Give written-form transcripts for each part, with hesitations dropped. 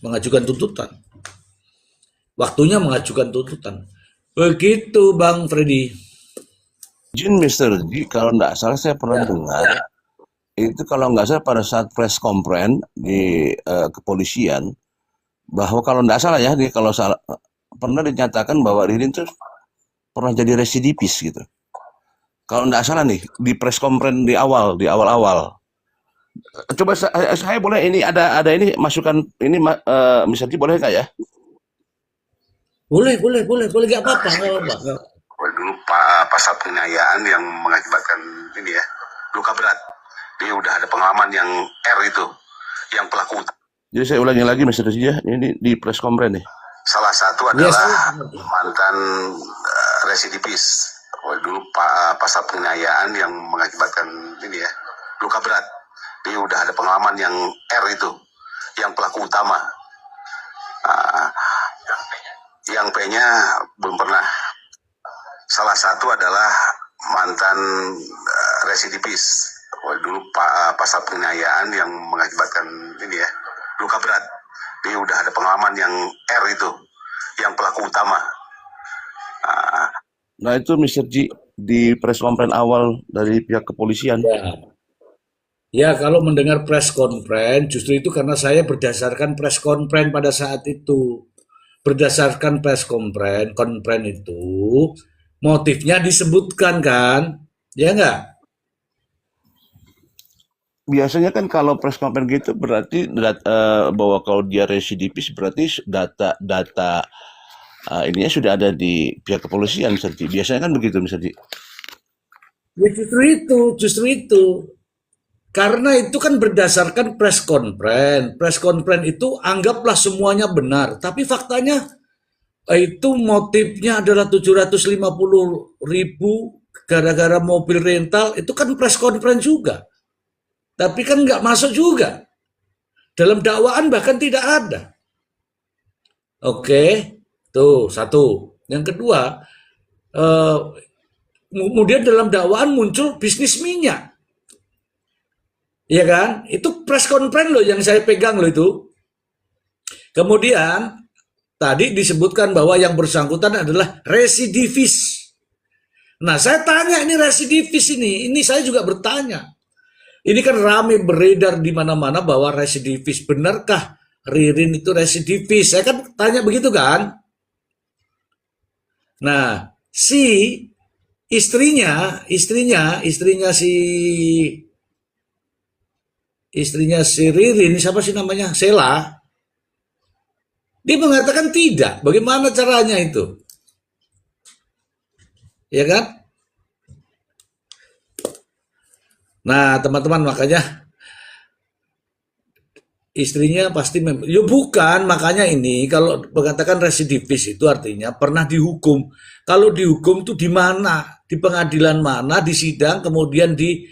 mengajukan tuntutan. Waktunya mengajukan tuntutan. Begitu Bang Freddy. Izin Mister G, kalau nggak salah saya pernah Ya, dengar, itu kalau nggak salah pada saat press conference di kepolisian, bahwa kalau nggak salah ya, kalau salah, pernah dinyatakan bahwa Ririn tuh pernah jadi residivis gitu. Kalau nggak salah nih, di press conference di awal-awal. Coba saya boleh ini ada ini masukan ini Mister G boleh nggak ya? boleh, boleh, boleh, boleh, gak apa-apa, gak apa-apa. Dulu pasal penganiayaan yang mengakibatkan ini ya luka berat. Dia udah ada pengalaman yang R itu, yang pelaku. Jadi saya ulangi lagi Mister G ya, ini di press conference nih. Salah satu Yes, adalah mantan residivis. Dulu pasal penganiayaan yang mengakibatkan ini ya luka berat. Dia udah ada pengalaman yang R itu, yang pelaku utama. Uh, yang P-nya belum pernah. Salah satu adalah mantan residivis. Dulu pasal penganiayaan yang mengakibatkan ini ya luka berat. Dia udah ada pengalaman yang R itu, yang pelaku utama. Nah itu Mister G di press conference awal dari pihak kepolisian. ya. Ya, kalau mendengar press conference, justru itu karena saya berdasarkan press conference pada saat itu. Berdasarkan press conference itu, motifnya disebutkan kan? Ya enggak? Biasanya kan kalau press conference gitu berarti bahwa kalau dia residivis berarti data-data ininya sudah ada di pihak kepolisian, Mister G. Biasanya kan begitu, Mister G. Ya justru itu, justru itu. Karena itu kan berdasarkan press conference. Press conference itu anggaplah semuanya benar. Tapi faktanya itu motifnya adalah 750.000 gara-gara mobil rental. Itu kan press conference juga. Tapi kan nggak masuk juga. Dalam dakwaan bahkan tidak ada. Oke, tuh satu. Yang kedua, eh, kemudian dalam dakwaan muncul bisnis minyak. Iya kan? Itu press conference loh yang saya pegang loh itu. Kemudian tadi disebutkan bahwa yang bersangkutan adalah residivis. Nah, saya tanya ini residivis ini saya juga bertanya. Ini kan rame beredar di mana-mana bahwa residivis. Benarkah Ririn itu residivis? Saya kan tanya begitu kan? Nah, si istrinya si Ririn, siapa sih namanya? Sela. Dia mengatakan tidak. Bagaimana caranya itu? Ya kan? Nah, teman-teman, makanya istrinya pasti ya bukan, makanya ini kalau mengatakan residivis itu artinya pernah dihukum. Kalau dihukum tuh di mana? Di pengadilan mana, di sidang, kemudian di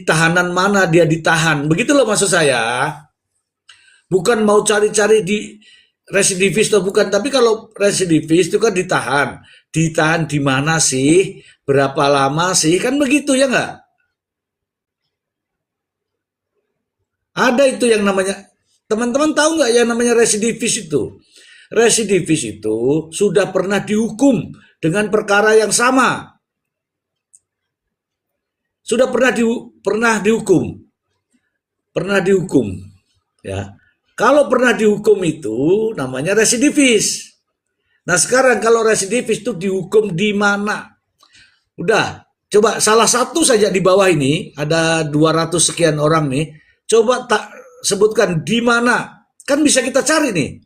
tahanan mana dia ditahan. Begitu loh maksud saya. Bukan mau cari-cari di residivis atau bukan, tapi kalau residivis itu kan ditahan. Ditahan di mana sih? Berapa lama sih? Kan begitu ya nggak? Ada itu yang namanya, teman-teman tahu nggak yang namanya residivis itu? Residivis itu sudah pernah dihukum dengan perkara yang sama. Sudah pernah dihukum, ya. Kalau pernah dihukum itu namanya residivis. Nah sekarang kalau residivis itu dihukum di mana? Udah, coba salah satu saja di bawah ini ada 200 sekian orang nih. Coba tak sebutkan di mana. Kan bisa kita cari nih.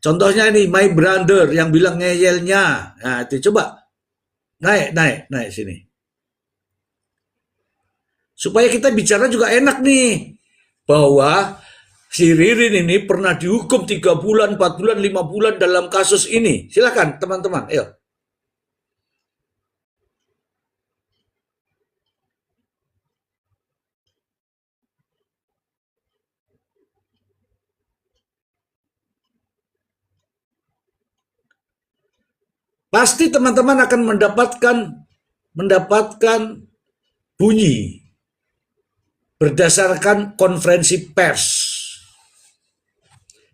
Contohnya ini my brother yang bilang ngeyelnya. Nah, itu coba naik sini. Supaya kita bicara juga enak nih. Bahwa si Ririn ini pernah dihukum 3 bulan, 4 bulan, 5 bulan dalam kasus ini. Silakan teman-teman, ayo. Pasti teman-teman akan mendapatkan bunyi berdasarkan konferensi pers.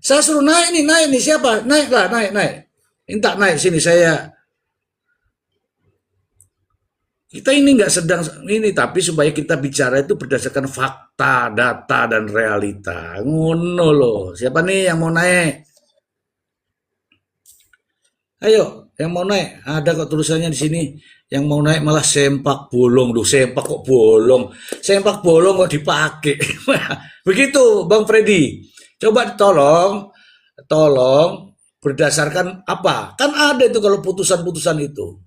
Saya suruh naik nih siapa? Naiklah, naik. Minta naik sini saya. Kita ini nggak sedang ini, tapi supaya kita bicara itu berdasarkan fakta, data, dan realita. Ngono loh. Siapa nih yang mau naik? Ayo, yang mau naik. Ada kok tulisannya di sini. Yang mau naik malah sempak bolong. Duh, sempak kok bolong. Sempak bolong kok dipakai. Begitu, Bang Freddy. Coba tolong berdasarkan apa? Kan ada itu kalau putusan-putusan itu.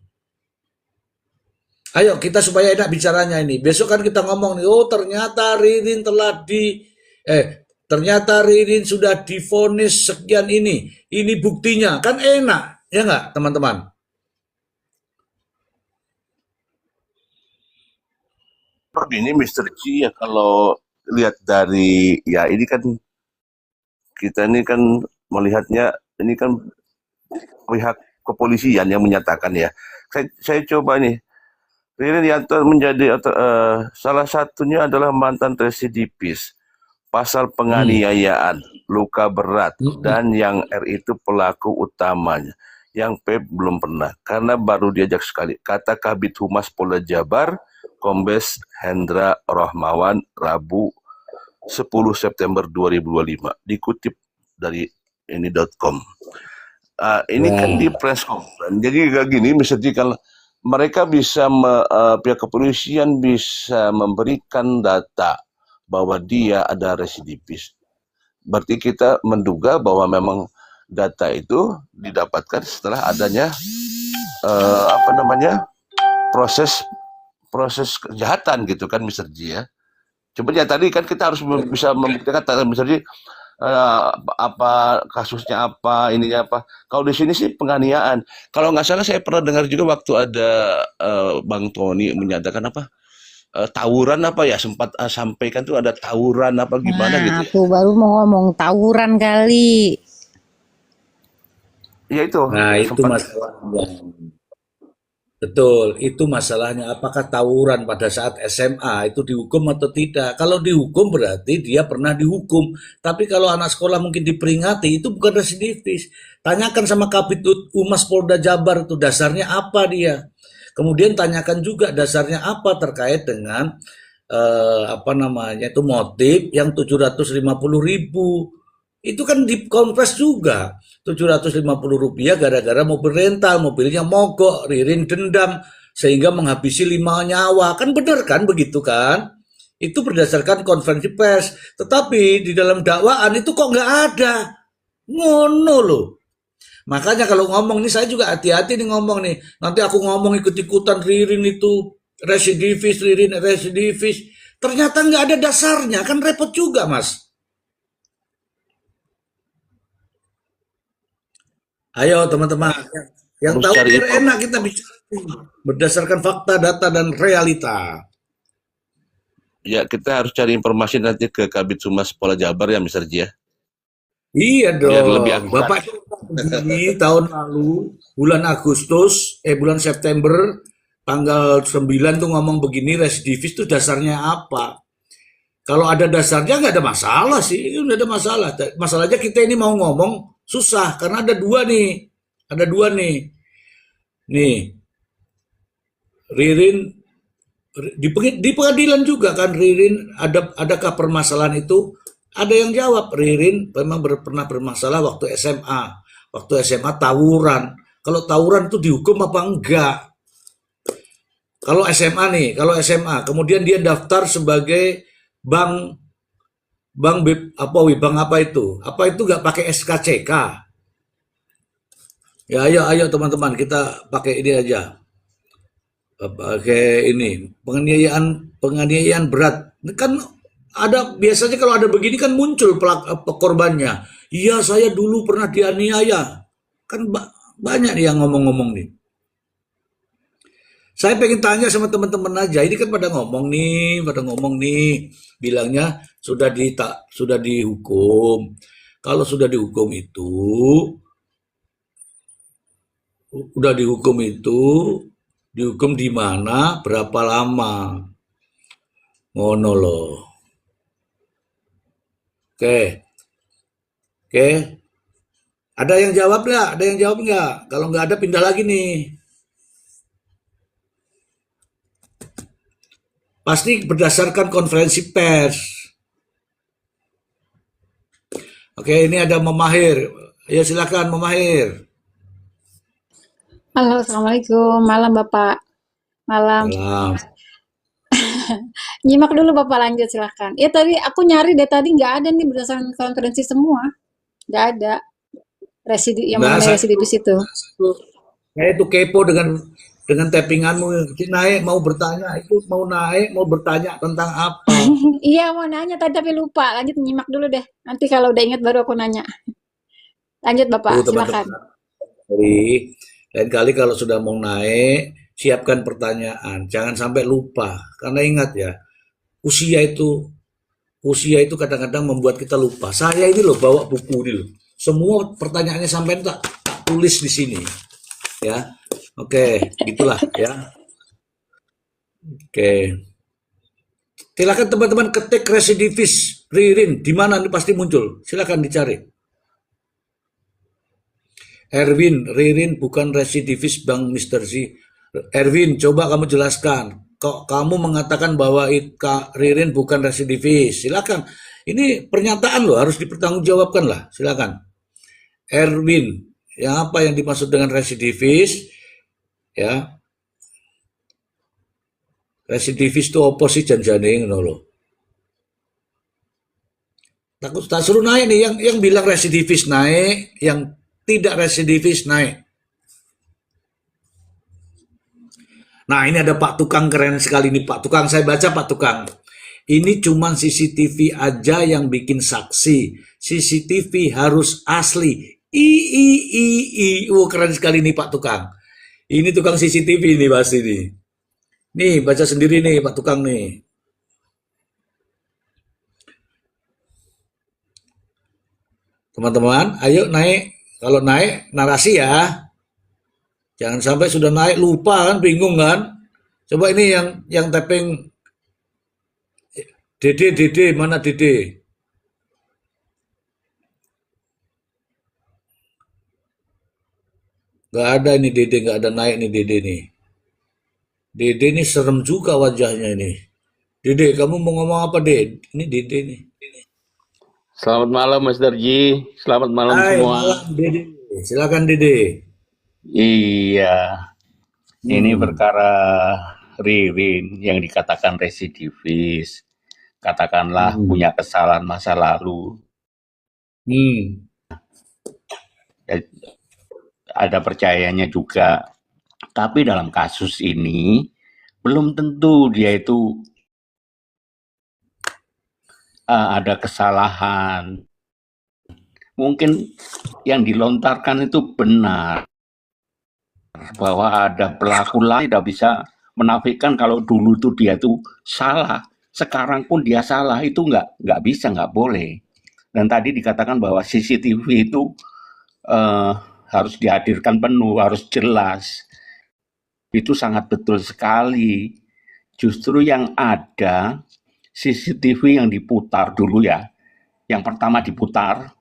Ayo kita supaya enak bicaranya ini. Besok kan kita ngomong nih, oh ternyata Ririn sudah divonis sekian ini. Ini buktinya. Kan enak, ya nggak teman-teman? Seperti ini Mr. G ya, kalau lihat dari ya ini kan kita ini kan melihatnya ini kan pihak kepolisian yang menyatakan ya. Saya coba nih. Ririn Yanto menjadi salah satunya adalah mantan residivis, pasal penganiayaan, luka berat, dan yang R itu pelaku utamanya. Yang P belum pernah, karena baru diajak sekali. Kata Kabid Humas Polda Jabar, Kombes Hendra Rohmawan, Rabu 10 September 2025. Dikutip dari ini.com. Ini kan di press conference. Jadi kayak gini, misalnya kalau mereka bisa pihak kepolisian bisa memberikan data bahwa dia ada residivis. Berarti kita menduga bahwa memang data itu didapatkan setelah adanya proses kejahatan gitu kan, Mr. G ya. Coba ya tadi kan kita harus bisa membuktikan Mr. G apa kasusnya apa, ininya apa. Kalau di sini sih penganiayaan. Kalau nggak salah saya pernah dengar juga waktu ada Bang Tony menyatakan apa tawuran apa ya, sempat sampaikan tuh ada tawuran apa gimana gitu. Aku baru mau ngomong tawuran kali. Ya itu. Nah itu masalahnya. Betul, itu masalahnya. Apakah tawuran pada saat SMA itu dihukum atau tidak? Kalau dihukum berarti dia pernah dihukum. Tapi kalau anak sekolah mungkin diperingati, itu bukan residivis. Tanyakan sama Kabid Humas Polda Jabar itu dasarnya apa dia. Kemudian tanyakan juga dasarnya apa terkait dengan itu motif yang 750.000. Itu kan dikonfes juga. 750 rupiah gara-gara mobil rental, mobilnya mogok, Ririn dendam sehingga menghabisi 5 nyawa. Kan benar kan begitu kan? Itu berdasarkan konferensi pers. Tetapi di dalam dakwaan itu kok nggak ada. Ngono loh. Makanya kalau ngomong nih saya juga hati-hati nih ngomong nih. Nanti aku ngomong ikut-ikutan Ririn itu residivis, ternyata nggak ada dasarnya, kan repot juga Mas. Ayo teman-teman, yang tahu biar enak kita bicara berdasarkan fakta, data, dan realita. Ya, kita harus cari informasi nanti ke Kabid Humas Polda Jabar ya, Mr. G ya. Iya dong. Lebih Bapak begini tahun lalu, bulan September, tanggal 9 tuh ngomong begini, residivis tuh dasarnya apa? Kalau ada dasarnya nggak ada masalah sih, nggak ada masalah. Masalahnya kita ini mau ngomong susah karena ada dua nih. Nih, Ririn di pengadilan juga kan Ririn adakah permasalahan itu? Ada yang jawab Ririn memang pernah bermasalah waktu SMA. Waktu SMA tawuran. Kalau tawuran itu dihukum apa enggak? Kalau SMA kemudian dia daftar sebagai bank apa itu nggak pakai SKCK? Ya ayo teman-teman kita pakai ini aja. Pakai ini penganiayaan berat. Kan ada biasanya kalau ada begini kan muncul korbannya. Iya saya dulu pernah dianiaya. Kan banyak nih yang ngomong-ngomong nih. Saya pengen tanya sama teman-teman aja. Ini kan pada ngomong nih, bilangnya sudah dihukum. Kalau sudah dihukum itu, dihukum di mana, berapa lama? Ngono loh. Oke. Oke. Ada yang jawab nggak? Ada yang jawab nggak? Kalau nggak ada pindah lagi nih. Pasti berdasarkan konferensi pers. Oke, ini ada Memahir. Ya silakan Memahir. Halo, Assalamualaikum. Malam, Bapak. Malam. Salam. Nyimak dulu, Bapak, lanjut, silahkan. Ya, tadi aku nyari deh, tadi nggak ada nih berdasarkan konferensi semua. Nggak ada. Yang Nggak, mengenai residivis itu. saya itu kepo dengan tappinganmu. Naik mau bertanya, itu mau naik mau bertanya tentang apa? Iya, mau nanya tadi tapi lupa. Lanjut, nyimak dulu deh. Nanti kalau udah ingat baru aku nanya. Lanjut, Bapak, Tuh silahkan. teman-teman. Jadi lain kali kalau sudah mau naik, siapkan pertanyaan. Jangan sampai lupa. Karena ingat ya, usia itu kadang-kadang membuat kita lupa. Saya ini loh bawa buku ini loh. Semua pertanyaannya sampai tak tulis di sini. Ya. Oke, gitulah ya. Oke. Silakan teman-teman ketik residivis Ririn di mana nih pasti muncul. Silakan dicari. Erwin, Ririn bukan residivis Bang Mr. Z. Erwin, coba kamu jelaskan. Kok kamu mengatakan bahwa Ririn bukan residivis? Silakan. Ini pernyataan loh, harus dipertanggungjawabkan lah. Silakan. Erwin, apa yang dimaksud dengan residivis? Ya, residivis itu apa sih janjane ngono lho. Tak suruh naik nih yang bilang residivis naik, yang tidak residivis naik. Nah, ini ada Pak Tukang keren sekali nih Pak Tukang. Saya baca Pak Tukang. Ini cuman CCTV aja yang bikin saksi. CCTV harus asli. Oh, keren sekali nih Pak Tukang. Ini tukang CCTV nih pasti nih. Nih, baca sendiri nih Pak Tukang nih. Teman-teman, ayo naik. Kalau naik, narasi ya. Jangan sampai sudah naik lupa kan, bingung kan. Coba ini yang tapping Dede, mana Dede? Gak ada ini Dede, gak ada naik nih Dede nih. Dede ini serem juga wajahnya ini. Dede, kamu mau ngomong apa Dede? Ini Dede nih. Selamat malam Mas Darji, selamat malam Hai, semua. malam Dede. Silakan Dede. Iya, ini perkara Ririn yang dikatakan residivis, katakanlah punya kesalahan masa lalu. Ya, ada percayanya juga, tapi dalam kasus ini belum tentu dia itu ada kesalahan. Mungkin yang dilontarkan itu benar, bahwa ada pelaku lain tidak bisa menafikan kalau dulu tuh dia tuh salah, sekarang pun dia salah, itu nggak bisa, nggak boleh. Dan tadi dikatakan bahwa CCTV itu harus dihadirkan penuh, harus jelas. Itu sangat betul sekali. Justru yang ada CCTV yang diputar dulu ya. Yang pertama diputar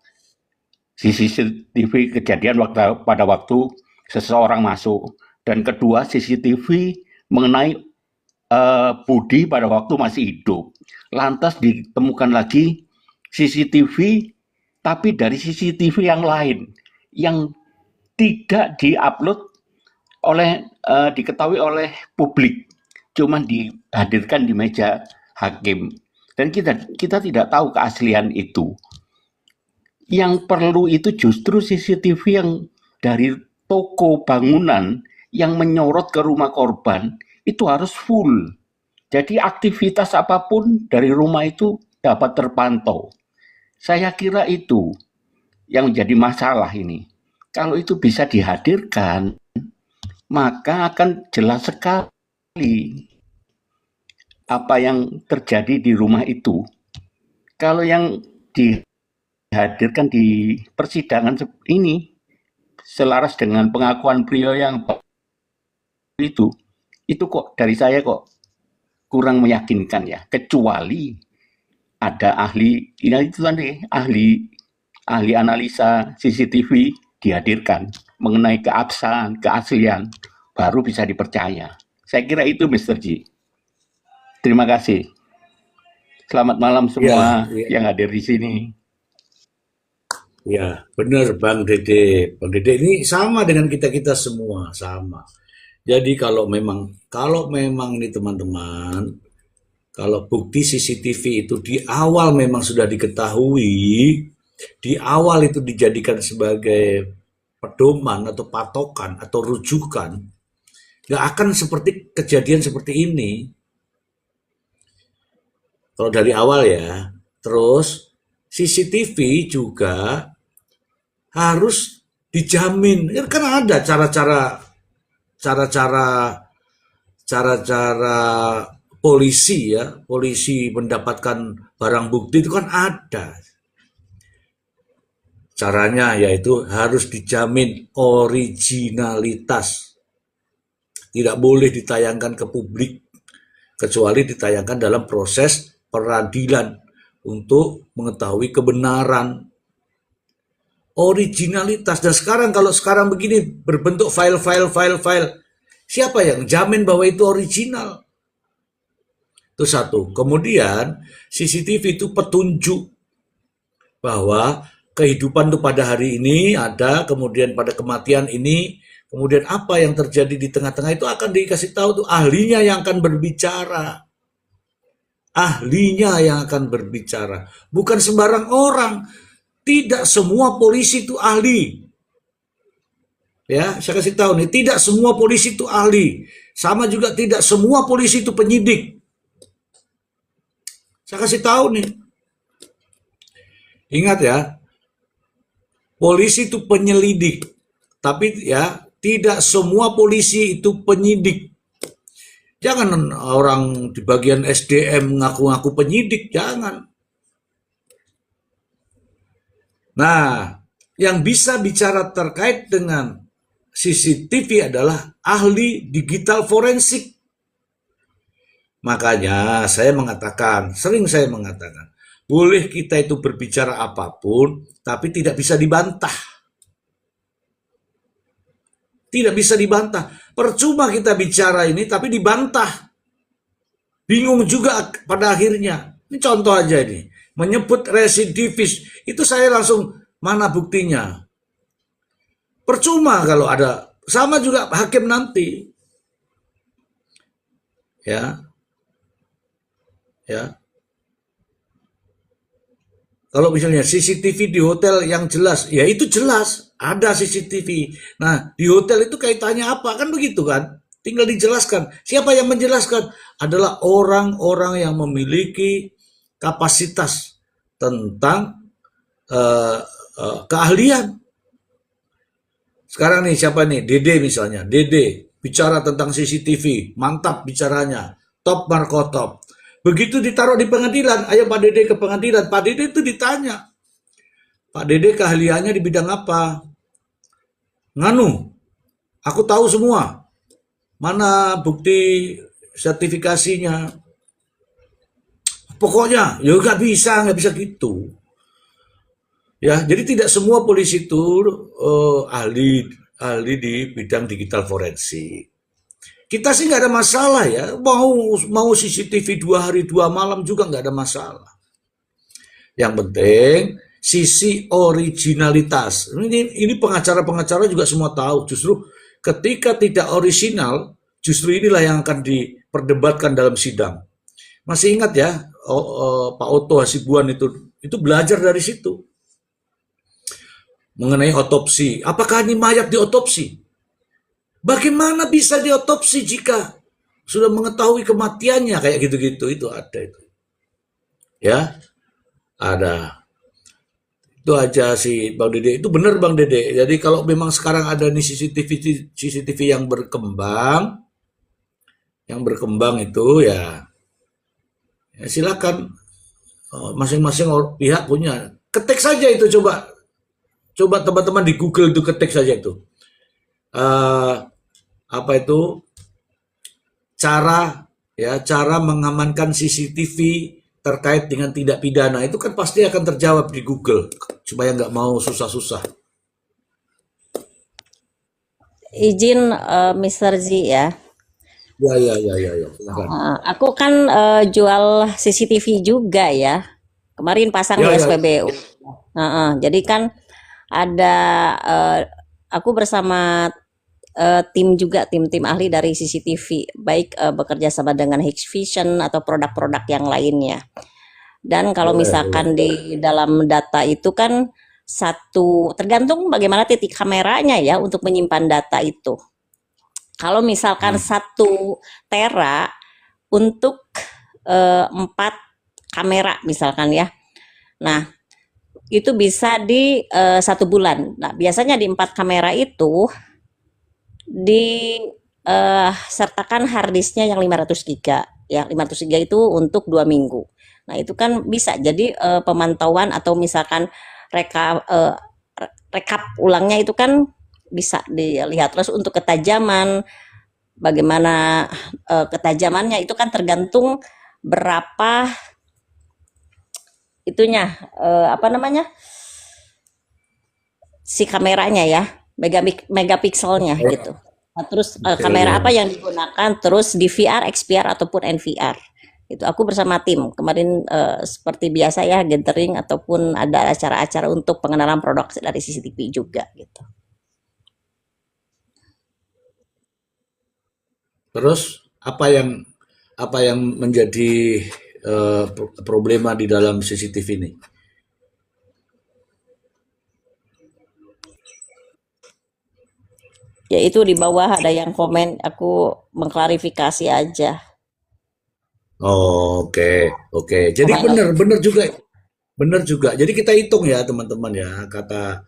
CCTV kejadian pada waktu seseorang masuk, dan kedua CCTV mengenai Budi pada waktu masih hidup. Lantas ditemukan lagi CCTV tapi dari CCTV yang lain yang tidak diupload oleh diketahui oleh publik, cuman dihadirkan di meja hakim, dan kita tidak tahu keaslian itu. Yang perlu itu justru CCTV yang dari toko bangunan yang menyorot ke rumah korban itu harus full. Jadi aktivitas apapun dari rumah itu dapat terpantau. Saya kira itu yang menjadi masalah ini. Kalau itu bisa dihadirkan, maka akan jelas sekali apa yang terjadi di rumah itu. Kalau yang dihadirkan di persidangan ini selaras dengan pengakuan beliau yang itu kok dari saya kok kurang meyakinkan ya, kecuali ada ahli, ini itu tadi ahli analisa CCTV dihadirkan mengenai keabsahan, keaslian, baru bisa dipercaya. Saya kira itu Mr. G. Terima kasih. Selamat malam Ya, semua ya, yang hadir di sini. ya, benar Bang Dede. Bang Dede ini sama dengan kita-kita semua, sama. Jadi kalau memang nih teman-teman, kalau bukti CCTV itu di awal memang sudah diketahui, di awal itu dijadikan sebagai pedoman atau patokan atau rujukan, nggak akan seperti kejadian seperti ini. Kalau dari awal ya. Terus CCTV juga harus dijamin. Kan ada cara-cara cara-cara polisi ya, polisi mendapatkan barang bukti itu kan ada. Caranya yaitu harus dijamin originalitas. Tidak boleh ditayangkan ke publik kecuali ditayangkan dalam proses peradilan untuk mengetahui kebenaran. Originalitas. Dan kalau sekarang begini berbentuk file, siapa yang jamin bahwa itu original? Itu satu. Kemudian CCTV itu petunjuk bahwa kehidupan itu pada hari ini ada, kemudian pada kematian ini, kemudian apa yang terjadi di tengah-tengah itu akan dikasih tahu tuh ahlinya yang akan berbicara. Ahlinya yang akan berbicara. Bukan sembarang orang. Tidak semua polisi itu ahli. Ya, saya kasih tahu nih, tidak semua polisi itu ahli. Sama juga tidak semua polisi itu penyidik. Saya kasih tahu nih. Ingat ya, polisi itu penyelidik. Tapi ya, tidak semua polisi itu penyidik. Jangan orang di bagian SDM ngaku-ngaku penyidik, jangan. Nah, yang bisa bicara terkait dengan CCTV adalah ahli digital forensik. Makanya sering saya mengatakan, boleh kita itu berbicara apapun, tapi tidak bisa dibantah. Tidak bisa dibantah. Percuma kita bicara ini, tapi dibantah. Bingung juga pada akhirnya. Ini contoh aja ini. Menyebut residivis. Itu saya langsung, mana buktinya? Percuma kalau ada. Sama juga hakim nanti. Ya. Kalau misalnya CCTV di hotel yang jelas, ya itu jelas, ada CCTV. Nah, di hotel itu kaitannya apa? Kan begitu kan? Tinggal dijelaskan. Siapa yang menjelaskan? Adalah orang-orang yang memiliki kapasitas tentang keahlian. Sekarang nih siapa nih? Dede misalnya. Dede bicara tentang CCTV, mantap bicaranya, top markotop. Begitu ditaruh di pengadilan, ayo Pak Dede ke pengadilan. Pak Dede itu ditanya, Pak Dede keahliannya di bidang apa? Nganu, aku tahu semua. Mana bukti sertifikasinya? Pokoknya, ya nggak bisa gitu. Ya, jadi tidak semua polisi itu ahli di bidang digital forensik. Kita sih nggak ada masalah ya, mau CCTV 2 hari 2 malam juga nggak ada masalah. Yang penting sisi originalitas. Ini pengacara-pengacara juga semua tahu. Justru ketika tidak original, justru inilah yang akan diperdebatkan dalam sidang. Masih ingat ya, Pak Oto Hasibuan itu belajar dari situ mengenai otopsi. Apakah ini mayat diotopsi? Bagaimana bisa diotopsi jika sudah mengetahui kematiannya kayak gitu-gitu? Itu ada itu. Ya, ada. Itu aja sih Bang Dede. Itu benar Bang Dede. Jadi kalau memang sekarang ada nih CCTV yang berkembang itu ya silakan masing-masing pihak punya. Ketik saja itu coba teman-teman di Google itu ketik saja itu. Apa itu cara mengamankan CCTV terkait dengan tindak pidana itu kan pasti akan terjawab di Google supaya nggak mau susah-susah. Izin Mr. Z ya. Ya, silakan. Aku kan jual CCTV juga ya. Kemarin pasang di Ya, SPBU. Jadi kan ada aku bersama tim juga, tim ahli dari CCTV, baik bekerja sama dengan Hikvision atau produk-produk yang lainnya. Dan kalau boleh. misalkan di dalam data itu kan tergantung bagaimana titik kameranya ya untuk menyimpan data itu. Kalau misalkan 1 tera untuk 4 kamera misalkan ya. Nah, itu bisa di 1 bulan. Nah, biasanya di 4 kamera itu sertakan harddisknya yang 500 giga. Ya, 500 giga itu untuk 2 minggu. Nah, itu kan bisa jadi pemantauan atau misalkan rekap ulangnya itu kan bisa dilihat. Terus untuk ketajaman, bagaimana ketajamannya itu kan tergantung berapa itunya si kameranya ya, megapikselnya gitu. Nah, terus kamera apa yang digunakan, terus DVR, XPR ataupun NVR. Itu aku bersama tim kemarin seperti biasa ya, gathering ataupun ada acara-acara untuk pengenalan produk dari CCTV juga gitu. Terus apa yang menjadi problema di dalam CCTV ini? Ya itu di bawah ada yang komen, aku mengklarifikasi aja. Oh, oke. Jadi benar juga. Jadi kita hitung ya teman-teman ya, kata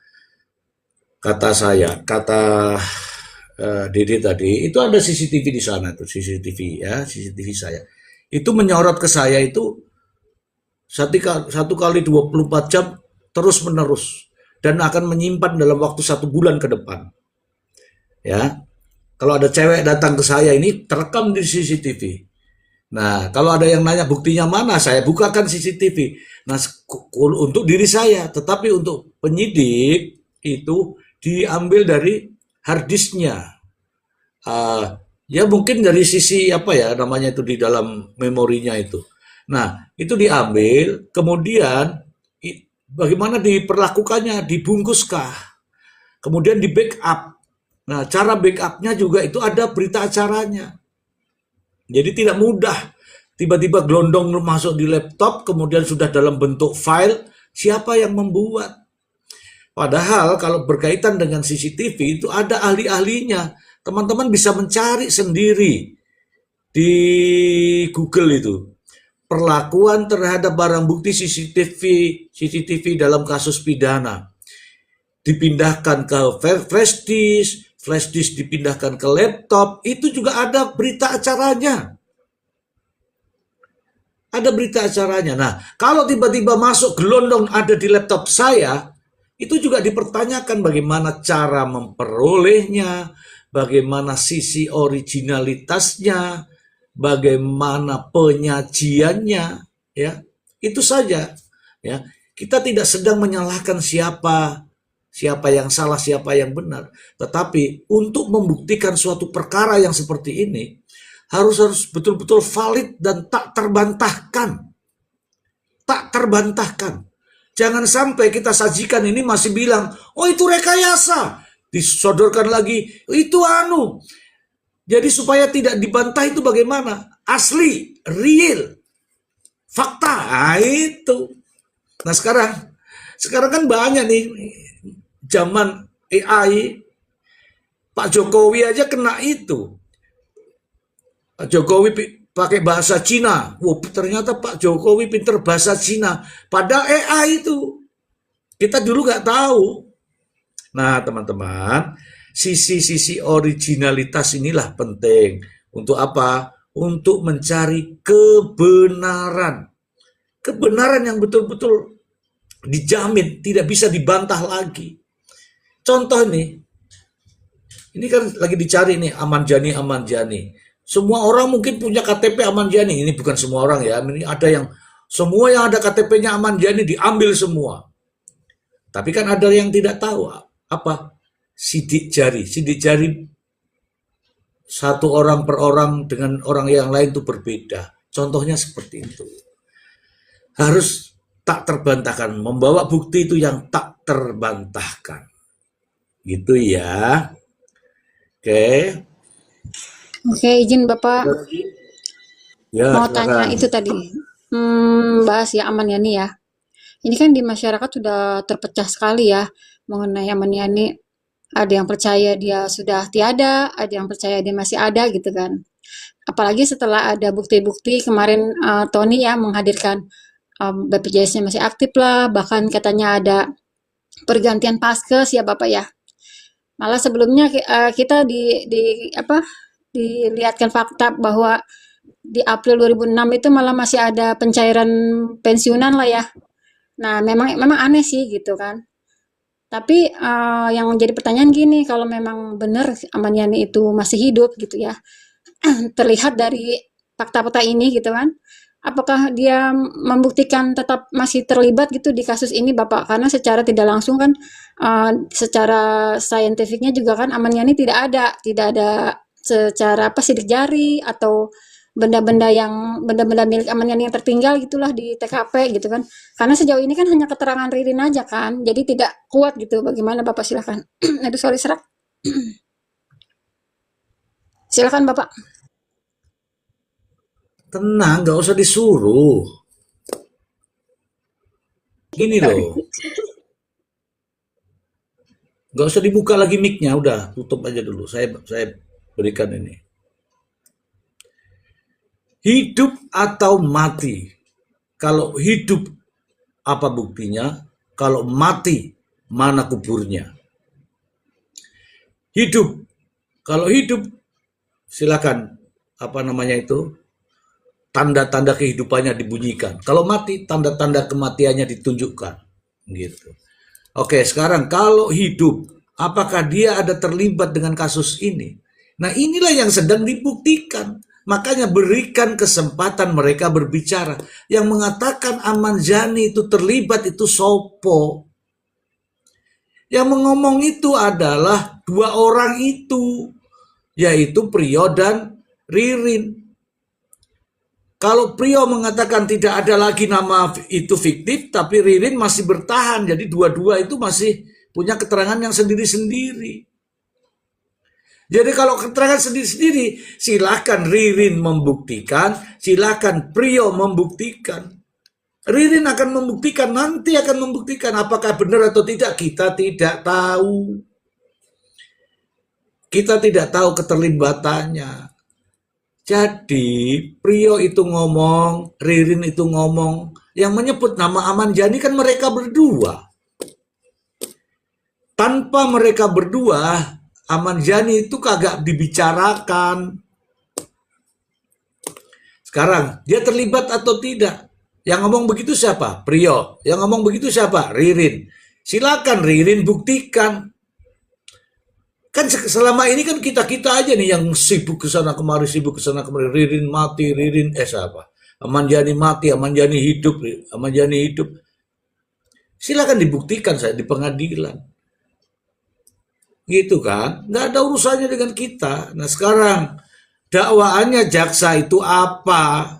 Dede tadi itu ada CCTV di sana tuh, CCTV saya. Itu menyorot ke saya itu 1 kali 24 jam terus menerus dan akan menyimpan dalam waktu 1 bulan ke depan. Ya, kalau ada cewek datang ke saya ini terekam di CCTV. Nah, kalau ada yang nanya buktinya mana, saya bukakan CCTV. Nah, untuk diri saya, tetapi untuk penyidik itu diambil dari harddisknya. Ya mungkin dari sisi apa ya namanya itu di dalam memorinya itu. Nah, itu diambil, kemudian bagaimana diperlakukannya, dibungkuskah, kemudian di backup. Nah, cara backupnya juga itu ada berita acaranya. Jadi tidak mudah tiba-tiba gelondong masuk di laptop, kemudian sudah dalam bentuk file, siapa yang membuat? Padahal kalau berkaitan dengan CCTV itu ada ahli-ahlinya. Teman-teman bisa mencari sendiri di Google itu. Perlakuan terhadap barang bukti CCTV dalam kasus pidana. Dipindahkan ke flash disk dipindahkan ke laptop, itu juga ada berita acaranya. Nah, kalau tiba-tiba masuk gelondong ada di laptop saya, itu juga dipertanyakan bagaimana cara memperolehnya, bagaimana sisi originalitasnya, bagaimana penyajiannya, ya. Itu saja, ya. Kita tidak sedang menyalahkan siapa yang salah, siapa yang benar. Tetapi untuk membuktikan suatu perkara yang seperti ini harus betul-betul valid dan tak terbantahkan. Jangan sampai kita sajikan ini masih bilang, oh itu rekayasa. Disodorkan lagi, itu Jadi supaya tidak dibantah itu bagaimana? Asli, real, fakta. Nah, itu. Nah sekarang kan banyak nih, zaman AI, Pak Jokowi aja kena itu. Pak Jokowi pakai bahasa Cina. Wow, ternyata Pak Jokowi pinter bahasa Cina. Padahal AI itu. Kita dulu nggak tahu. Nah, teman-teman, sisi-sisi originalitas inilah penting. Untuk apa? Untuk mencari kebenaran. Kebenaran yang betul-betul dijamin, tidak bisa dibantah lagi. Contoh nih, ini kan lagi dicari nih Ahmad Dhani. Semua orang mungkin punya KTP Ahmad Dhani. Ini bukan semua orang ya. Ini ada yang Semua yang ada KTP-nya Ahmad Yani diambil semua. Tapi kan ada yang tidak tahu apa sidik jari. Sidik jari satu orang per orang dengan orang yang lain itu berbeda. Contohnya seperti itu. Harus tak terbantahkan. Membawa bukti itu yang tak terbantahkan. Gitu ya. Oke. Oke, izin Bapak Ya, mau tanya silakan. itu tadi. Bahas ya Ahmad Yani ya. Ini kan di masyarakat sudah terpecah sekali ya mengenai Ahmad Yani. Ada yang percaya dia sudah tiada, ada yang percaya dia masih ada gitu kan. Apalagi setelah ada bukti-bukti kemarin Tony ya menghadirkan BPJS-nya masih aktif lah, bahkan katanya ada pergantian paskes ya Bapak ya. Malah sebelumnya kita dilihatkan fakta bahwa di April 2006 itu malah masih ada pencairan pensiunan lah ya. Nah, memang aneh sih gitu kan. Tapi yang menjadi pertanyaan gini, kalau memang benar Ahmad Yani itu masih hidup gitu ya, terlihat dari fakta-fakta ini gitu kan, apakah dia membuktikan tetap masih terlibat gitu di kasus ini Bapak? Karena secara tidak langsung kan, secara saintifiknya juga kan Ahmad Yani tidak ada secara sidik jari atau benda-benda milik Ahmad Yani yang tertinggal gitulah di TKP gitu kan. Karena sejauh ini kan hanya keterangan Ririn aja kan, jadi tidak kuat gitu. Bagaimana Bapak silakan. Aduh sorry serak. Silakan Bapak. Tenang, nggak usah disuruh. Gini loh, nggak usah dibuka lagi mic-nya, udah tutup aja dulu. Saya berikan ini. Hidup atau mati? Kalau hidup, apa buktinya? Kalau mati, mana kuburnya? Hidup. Kalau hidup, silakan tanda-tanda kehidupannya dibunyikan. Kalau mati, tanda-tanda kematiannya ditunjukkan. Gitu. Oke, sekarang kalau hidup, apakah dia ada terlibat dengan kasus ini? Nah, inilah yang sedang dibuktikan. Makanya berikan kesempatan mereka berbicara. Yang mengatakan Ahmad Yani itu terlibat itu sopo. Yang mengomong itu adalah dua orang itu, yaitu Priyo dan Ririn. Kalau Priyo mengatakan tidak ada lagi nama itu fiktif, tapi Ririn masih bertahan. Jadi dua-dua itu masih punya keterangan yang sendiri-sendiri. Jadi kalau keterangan sendiri-sendiri, silakan Ririn membuktikan, silakan Priyo membuktikan. Ririn akan membuktikan, nanti akan membuktikan apakah benar atau tidak, kita tidak tahu. Kita tidak tahu keterlibatannya. Jadi Priyo itu ngomong, Ririn itu ngomong, yang menyebut nama Ahmad Yani kan mereka berdua. Tanpa mereka berdua, Ahmad Yani itu kagak dibicarakan. Sekarang, dia terlibat atau tidak? Yang ngomong begitu siapa? Priyo. Yang ngomong begitu siapa? Ririn. Silakan Ririn buktikan. Kan selama ini kan kita-kita aja nih yang sibuk ke sana kemari, sibuk ke sana kemari. Ririn mati, siapa? Ahmad Yani mati, Ahmad Yani hidup, Ahmad Yani hidup. Silakan dibuktikan saya di pengadilan. Gitu kan? Nggak ada urusannya dengan kita. Nah sekarang dakwaannya jaksa itu apa?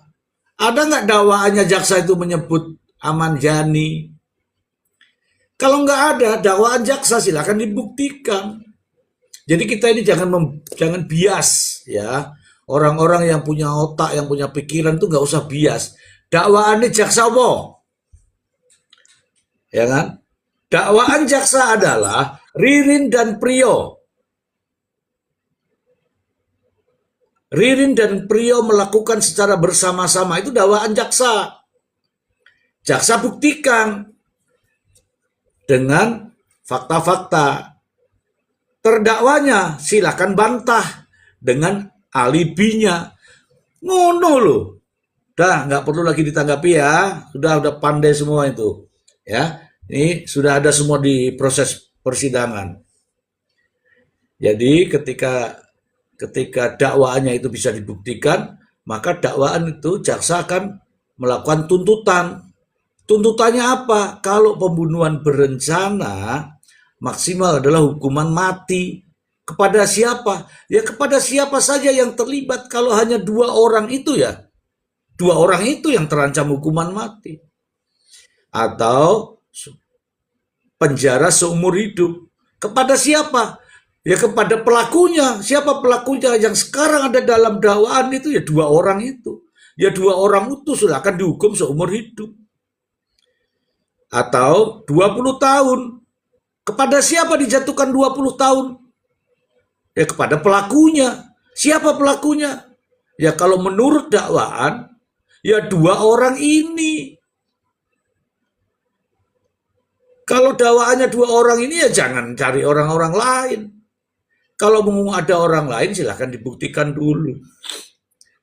Ada nggak dakwaannya jaksa itu menyebut Ahmad Yani? Kalau nggak ada dakwaan jaksa, silakan dibuktikan. Jadi kita ini jangan bias ya. Orang-orang yang punya otak, yang punya pikiran tuh nggak usah bias. Dakwaannya jaksa apa? Ya kan? Dakwaan jaksa adalah Ririn dan Priyo. Ririn dan Priyo melakukan secara bersama-sama, itu dakwaan jaksa. Jaksa buktikan dengan fakta-fakta. Terdakwanya silakan bantah dengan alibinya. Ngono loh. Udah nggak perlu lagi ditanggapi ya. Udah pandai semua itu. Ya, ini sudah ada semua di proses persidangan. Jadi ketika dakwaannya itu bisa dibuktikan, maka dakwaan itu jaksa akan melakukan tuntutan. Tuntutannya apa? Kalau pembunuhan berencana, maksimal adalah hukuman mati. Kepada siapa? Ya kepada siapa saja yang terlibat. Kalau hanya 2 orang itu ya, 2 orang itu yang terancam hukuman mati. Atau penjara seumur hidup. Kepada siapa? Ya kepada pelakunya. Siapa pelakunya? Yang sekarang ada dalam dakwaan itu ya 2 orang itu. Ya 2 orang itu sudah akan dihukum seumur hidup. Atau 20 tahun. Kepada siapa dijatuhkan 20 tahun? Ya kepada pelakunya. Siapa pelakunya? Ya kalau menurut dakwaan, ya 2 orang ini. Kalau dakwaannya 2 orang ini ya jangan cari orang-orang lain. Kalau mau ada orang lain silahkan dibuktikan dulu.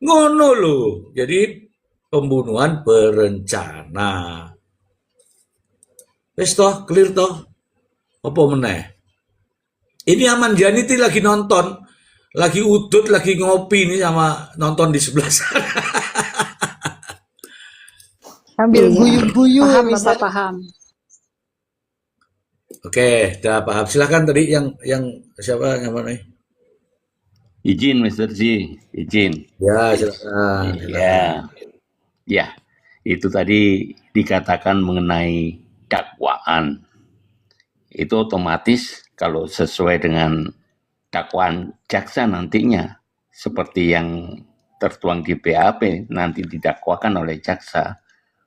Ngono loh. Jadi pembunuhan berencana. Wis toh, clear toh. Apa meneh? Ini Aman Janiti lagi nonton, lagi udut, lagi ngopi nih sama nonton di sebelah sana. Sambil Iya, guyub-guyub, paham Bapak, Mister. paham. Oke, udah paham. Silakan tadi yang siapa yang mana nih? Izin, Mr. Z, izin. Ya, silakan. Ya, ya. Itu tadi dikatakan mengenai dakwaan. Itu otomatis kalau sesuai dengan dakwaan jaksa nantinya, seperti yang tertuang di BAP, nanti didakwakan oleh jaksa,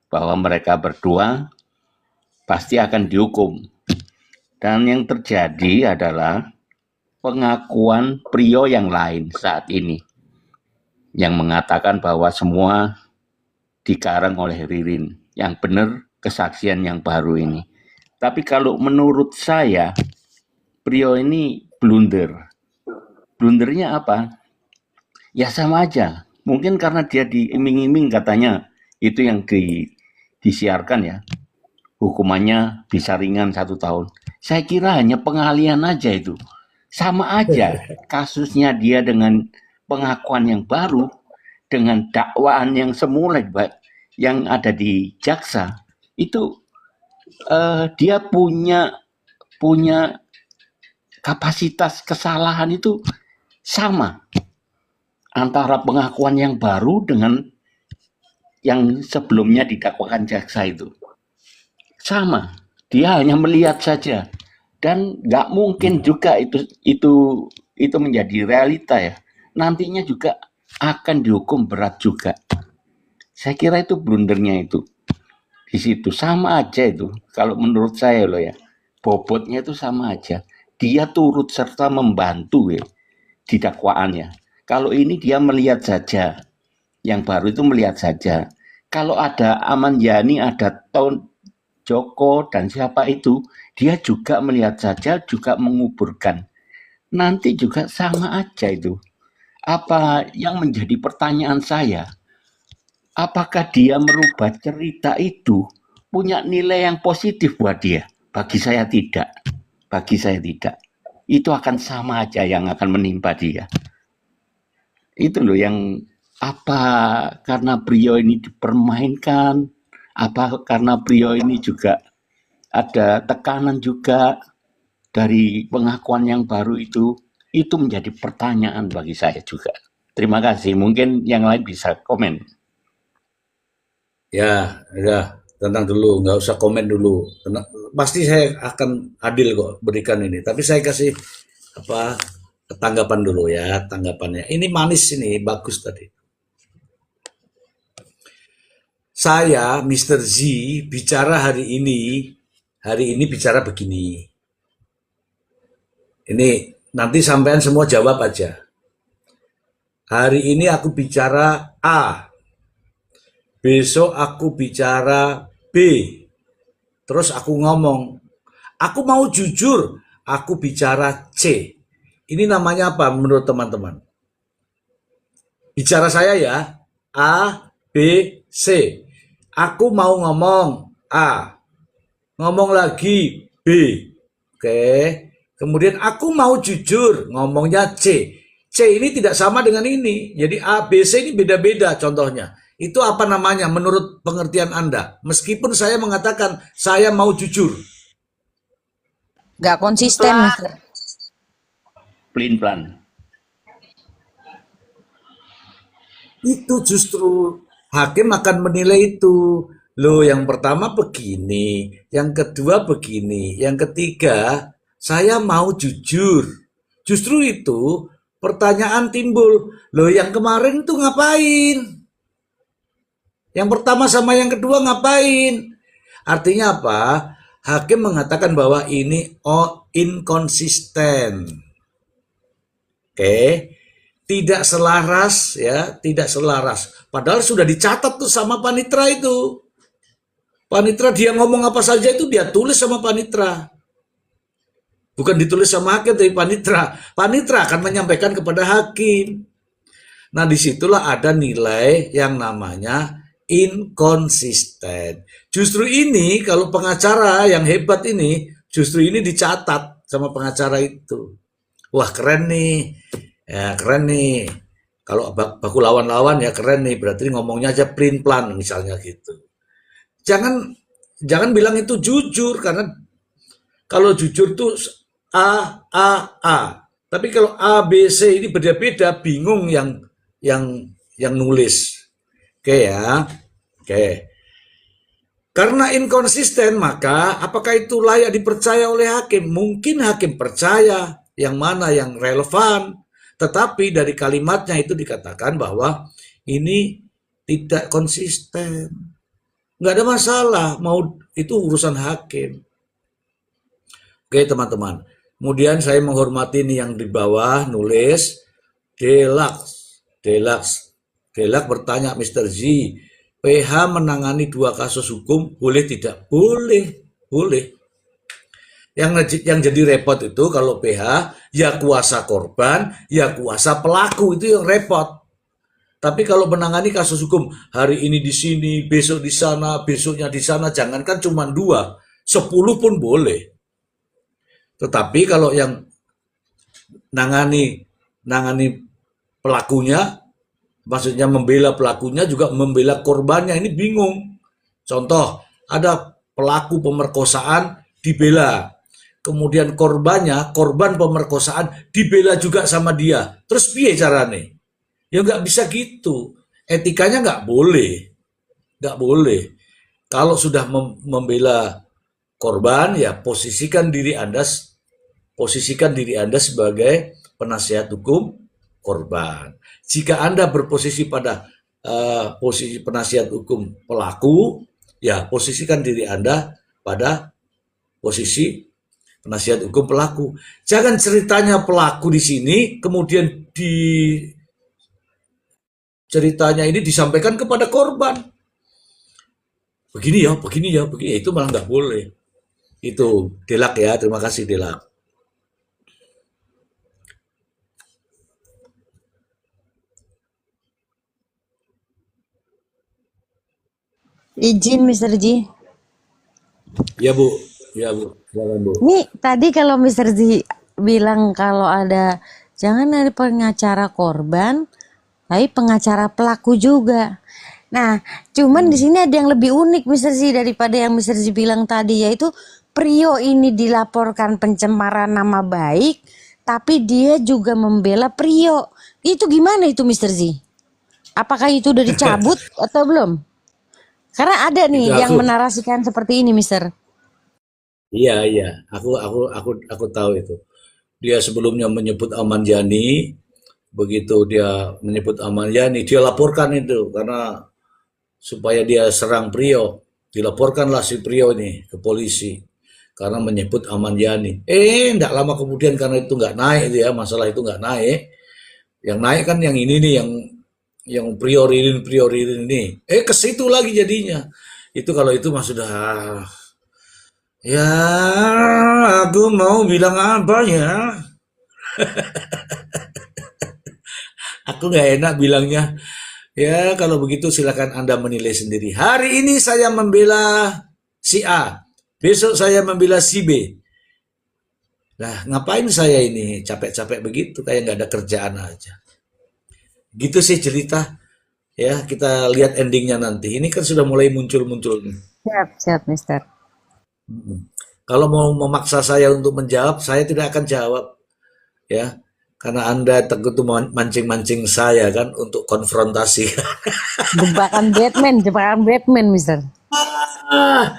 bahwa mereka berdua pasti akan dihukum. Dan yang terjadi adalah pengakuan Prio yang lain saat ini, yang mengatakan bahwa semua dikarang oleh Ririn. Yang benar kesaksian yang baru ini. Tapi kalau menurut saya, Prio ini blunder. Blundernya apa? Ya sama aja. Mungkin karena dia diiming-iming katanya, itu yang disiarkan ya. Hukumannya bisa ringan 1 tahun. Saya kira hanya pengalian aja itu. Sama aja kasusnya dia dengan pengakuan yang baru, dengan dakwaan yang semula yang ada di jaksa. Itu dia punya kapasitas kesalahan itu sama antara pengakuan yang baru dengan yang sebelumnya didakwakan jaksa itu. Sama, dia hanya melihat saja dan nggak mungkin juga itu menjadi realita ya. Nantinya juga akan dihukum berat juga. Saya kira itu blundernya itu. Di situ sama aja itu. Kalau menurut saya loh ya, bobotnya itu sama aja. Dia turut serta membantu ya di dakwaannya. Kalau ini dia melihat saja. Yang baru itu melihat saja. Kalau ada Aman Yani, ada Ton Joko dan siapa itu, dia juga melihat saja, juga menguburkan. Nanti juga sama aja itu. Apa yang menjadi pertanyaan saya, apakah dia merubah cerita itu punya nilai yang positif buat dia? Bagi saya tidak. Bagi saya tidak. Itu akan sama aja yang akan menimpa dia. Itu loh yang apa karena Prio ini dipermainkan, apa karena Prio ini juga ada tekanan juga dari pengakuan yang baru itu menjadi pertanyaan bagi saya juga. Terima kasih. Mungkin yang lain bisa komen. Ya, tenang dulu, nggak usah komen dulu. Pasti saya akan adil kok berikan ini. Tapi saya kasih tanggapan dulu ya, tanggapannya. Ini manis ini, bagus tadi. Saya, Mr. Z, bicara hari ini bicara begini. Ini nanti sampean semua jawab aja. Hari ini aku bicara A. Besok aku bicara B. Terus aku ngomong, aku mau jujur, aku bicara C. Ini namanya apa menurut teman-teman? Bicara saya ya, A, B, C. Aku mau ngomong A, ngomong lagi B. Oke. Kemudian aku mau jujur, ngomongnya C. C ini tidak sama dengan ini. Jadi A, B, C ini beda-beda contohnya. Itu apa namanya menurut pengertian Anda? Meskipun saya mengatakan saya mau jujur. Nggak konsisten, Mister. Pelin-pelan. Itu justru hakim akan menilai itu. Loh, yang pertama begini, yang kedua begini, yang ketiga saya mau jujur. Justru itu pertanyaan timbul. Loh, yang kemarin tuh ngapain? Yang pertama sama yang kedua ngapain? Artinya apa? Hakim mengatakan bahwa ini inkonsisten. Oke. Tidak selaras ya, tidak selaras. Padahal sudah dicatat tuh sama panitra itu. Panitra dia ngomong apa saja itu dia tulis sama panitra. Bukan ditulis sama hakim tapi panitra. Panitra akan menyampaikan kepada hakim. Nah, disitulah ada nilai yang namanya inkonsisten. Justru ini kalau pengacara yang hebat ini, justru ini dicatat sama pengacara itu. Wah, keren nih. Ya, keren nih. Kalau baku lawan-lawan ya keren nih. Berarti ngomongnya aja plan misalnya gitu. Jangan bilang itu jujur, karena kalau jujur tuh A. Tapi kalau A, B, C ini beda-beda, bingung yang nulis. Oke ya. Oke. Karena inkonsisten, maka apakah itu layak dipercaya oleh hakim? Mungkin hakim percaya yang mana yang relevan, tetapi dari kalimatnya itu dikatakan bahwa ini tidak konsisten. Nggak ada masalah, mau itu urusan hakim. Oke teman-teman. Kemudian saya menghormati nih yang di bawah nulis Deluxe bertanya, Mr. Z, PH menangani 2 kasus hukum, boleh tidak? Boleh. Yang jadi repot itu kalau PH ya kuasa korban, ya kuasa pelaku, itu yang repot. Tapi kalau menangani kasus hukum, hari ini di sini, besok di sana, besoknya di sana, jangankan cuma 2, 10 pun boleh. Tetapi kalau yang nangani pelakunya, maksudnya membela pelakunya juga membela korbannya, ini bingung. Contoh, ada pelaku pemerkosaan dibela, kemudian korban pemerkosaan dibela juga sama dia. Terus piye carane? Ya nggak bisa gitu. Etikanya nggak boleh. Kalau sudah membela korban, ya posisikan diri Anda sebagai penasihat hukum korban. Jika Anda berposisi pada posisi penasihat hukum pelaku, ya posisikan diri Anda pada posisi penasihat hukum pelaku. Jangan ceritanya pelaku di sini, kemudian ceritanya ini disampaikan kepada korban. Begini ya, itu malah nggak boleh. Itu Delak ya, terima kasih Delak. Izin, Mr. Ji. Ya Bu, silakan Bu. Nih, tadi kalau Mr. Ji bilang kalau jangan ada pengacara korban, tapi pengacara pelaku juga. Nah, cuman di sini ada yang lebih unik, Mr. Z, daripada yang Mr. Z bilang tadi, yaitu Prio ini dilaporkan pencemaran nama baik, tapi dia juga membela Prio. Itu gimana itu, Mr. Z? Apakah itu udah dicabut atau belum? Karena ada nih yang menarasikan seperti ini, Mr. Iya, aku tahu itu. Dia sebelumnya menyebut Ahmad Yani, begitu dia menyebut Ahmad Yani, dia laporkan itu karena supaya dia serang Prio, dilaporkanlah si Prio ini ke polisi karena menyebut Ahmad Yani. Enggak lama kemudian karena itu nggak naik itu ya, masalah itu nggak naik. Yang naik kan yang ini nih, yang Prio Ririn ini. Ke situ lagi jadinya. Itu kalau itu mah sudah, ya aku mau bilang apa ya? Aku nggak enak bilangnya. Ya, kalau begitu silakan Anda menilai sendiri. Hari ini saya membela si A, besok saya membela si B. Nah, ngapain saya ini capek-capek begitu, kayak nggak ada kerjaan aja. Gitu sih cerita. Ya, kita lihat endingnya nanti. Ini kan sudah mulai muncul-muncul nih. Siap, siap, Mister. Mm. Kalau mau memaksa saya untuk menjawab, saya tidak akan jawab, ya. Karena Anda tentu mancing-mancing saya kan untuk konfrontasi. Jebakan Batman, Mister. Ah,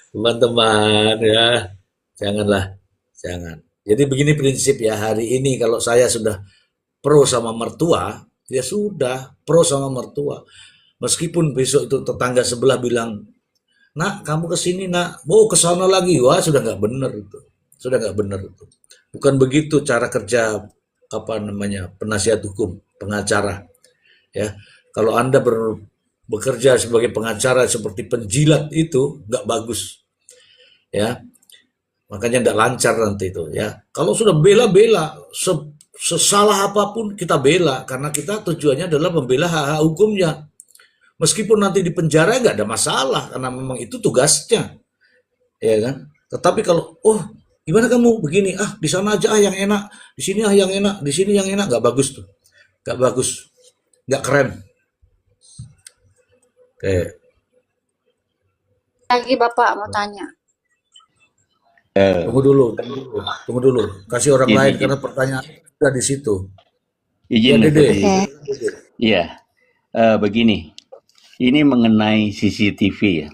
teman-teman ya, janganlah, jangan. Jadi begini prinsip ya, hari ini kalau saya sudah pro sama mertua, ya sudah pro sama mertua. Meskipun besok itu tetangga sebelah bilang, nak kamu ke sini nak, mau ke sana lagi, wah sudah nggak benar itu, sudah nggak benar itu. Bukan begitu cara kerja apa namanya penasihat hukum, pengacara, ya. Kalau Anda bekerja sebagai pengacara seperti penjilat itu nggak bagus, ya. Makanya nggak lancar nanti itu, ya. Kalau sudah bela-bela, sesalah apapun kita bela, karena kita tujuannya adalah membela hak-hak hukumnya. Meskipun nanti di penjara nggak ada masalah, karena memang itu tugasnya, ya kan. Tetapi kalau, oh gimana kamu begini, ah di sana aja yang enak, di sini yang enak, di sini yang enak, nggak bagus tuh, nggak bagus, nggak keren. Oke. Lagi Bapak mau tanya. Tunggu dulu, tunggu dulu. Kasih orang lain Izin, karena pertanyaan sudah di situ. Ya izin Dede. Mister. Iya, begini. Ini mengenai CCTV ya.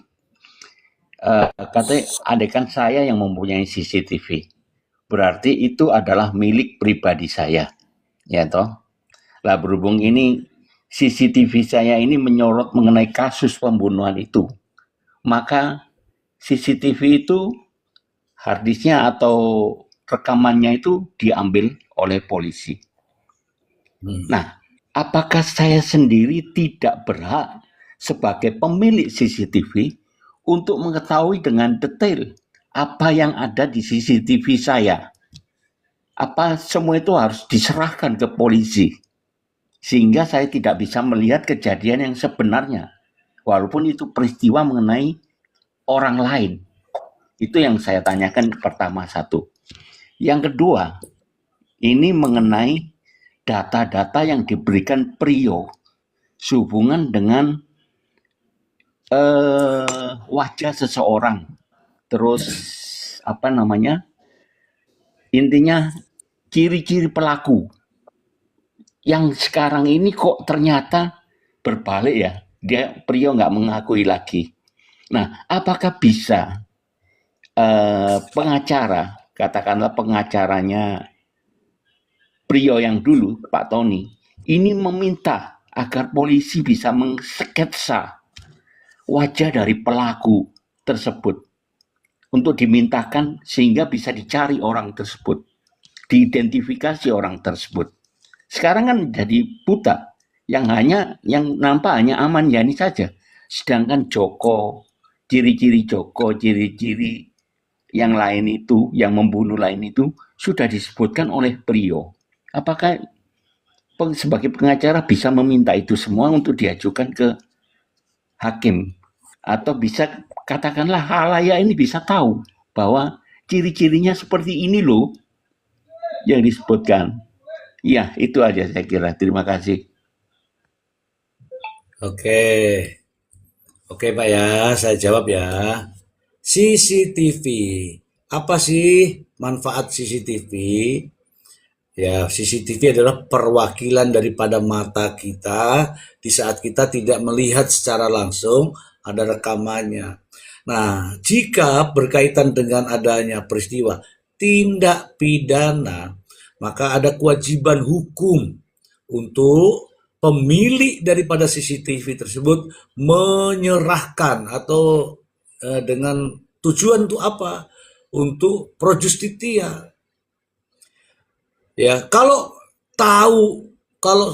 Katanya adekan saya yang mempunyai CCTV. Berarti itu adalah milik pribadi saya. Ya toh. Lah berhubung ini CCTV saya ini menyorot mengenai kasus pembunuhan itu. Maka CCTV itu harddisknya atau rekamannya itu diambil oleh polisi. Nah, apakah saya sendiri tidak berhak sebagai pemilik CCTV untuk mengetahui dengan detail apa yang ada di CCTV saya? Apa semua itu harus diserahkan ke polisi? Sehingga saya tidak bisa melihat kejadian yang sebenarnya. Walaupun itu peristiwa mengenai orang lain. Itu yang saya tanyakan pertama satu. Yang kedua, ini mengenai data-data yang diberikan Prio sehubungan dengan wajah seseorang. Terus apa namanya? Intinya ciri-ciri pelaku. Yang sekarang ini kok ternyata berbalik ya. Dia Prio nggak mengakui lagi. Nah, apakah bisa pengacara, katakanlah pengacaranya Prio yang dulu, Pak Tony, ini meminta agar polisi bisa mengsketsa wajah dari pelaku tersebut untuk dimintakan sehingga bisa dicari orang tersebut, diidentifikasi orang tersebut. Sekarang kan jadi buta, yang nampak hanya Ahmad Yani saja, sedangkan Joko, ciri-ciri Joko, ciri-ciri yang lain itu, yang membunuh lain itu sudah disebutkan oleh Prio. Apakah sebagai pengacara bisa meminta itu semua untuk diajukan ke hakim? Atau bisa katakanlah halayak ini bisa tahu bahwa ciri-cirinya seperti ini loh yang disebutkan. Ya, itu aja saya kira. Terima kasih. Oke. Oke Pak ya, saya jawab ya. CCTV. Apa sih manfaat CCTV? Ya, CCTV adalah perwakilan daripada mata kita di saat kita tidak melihat secara langsung, ada rekamannya. Nah, jika berkaitan dengan adanya peristiwa tindak pidana, maka ada kewajiban hukum untuk pemilik daripada CCTV tersebut menyerahkan atau dengan tujuan untuk apa? Untuk pro justisia. Ya, kalau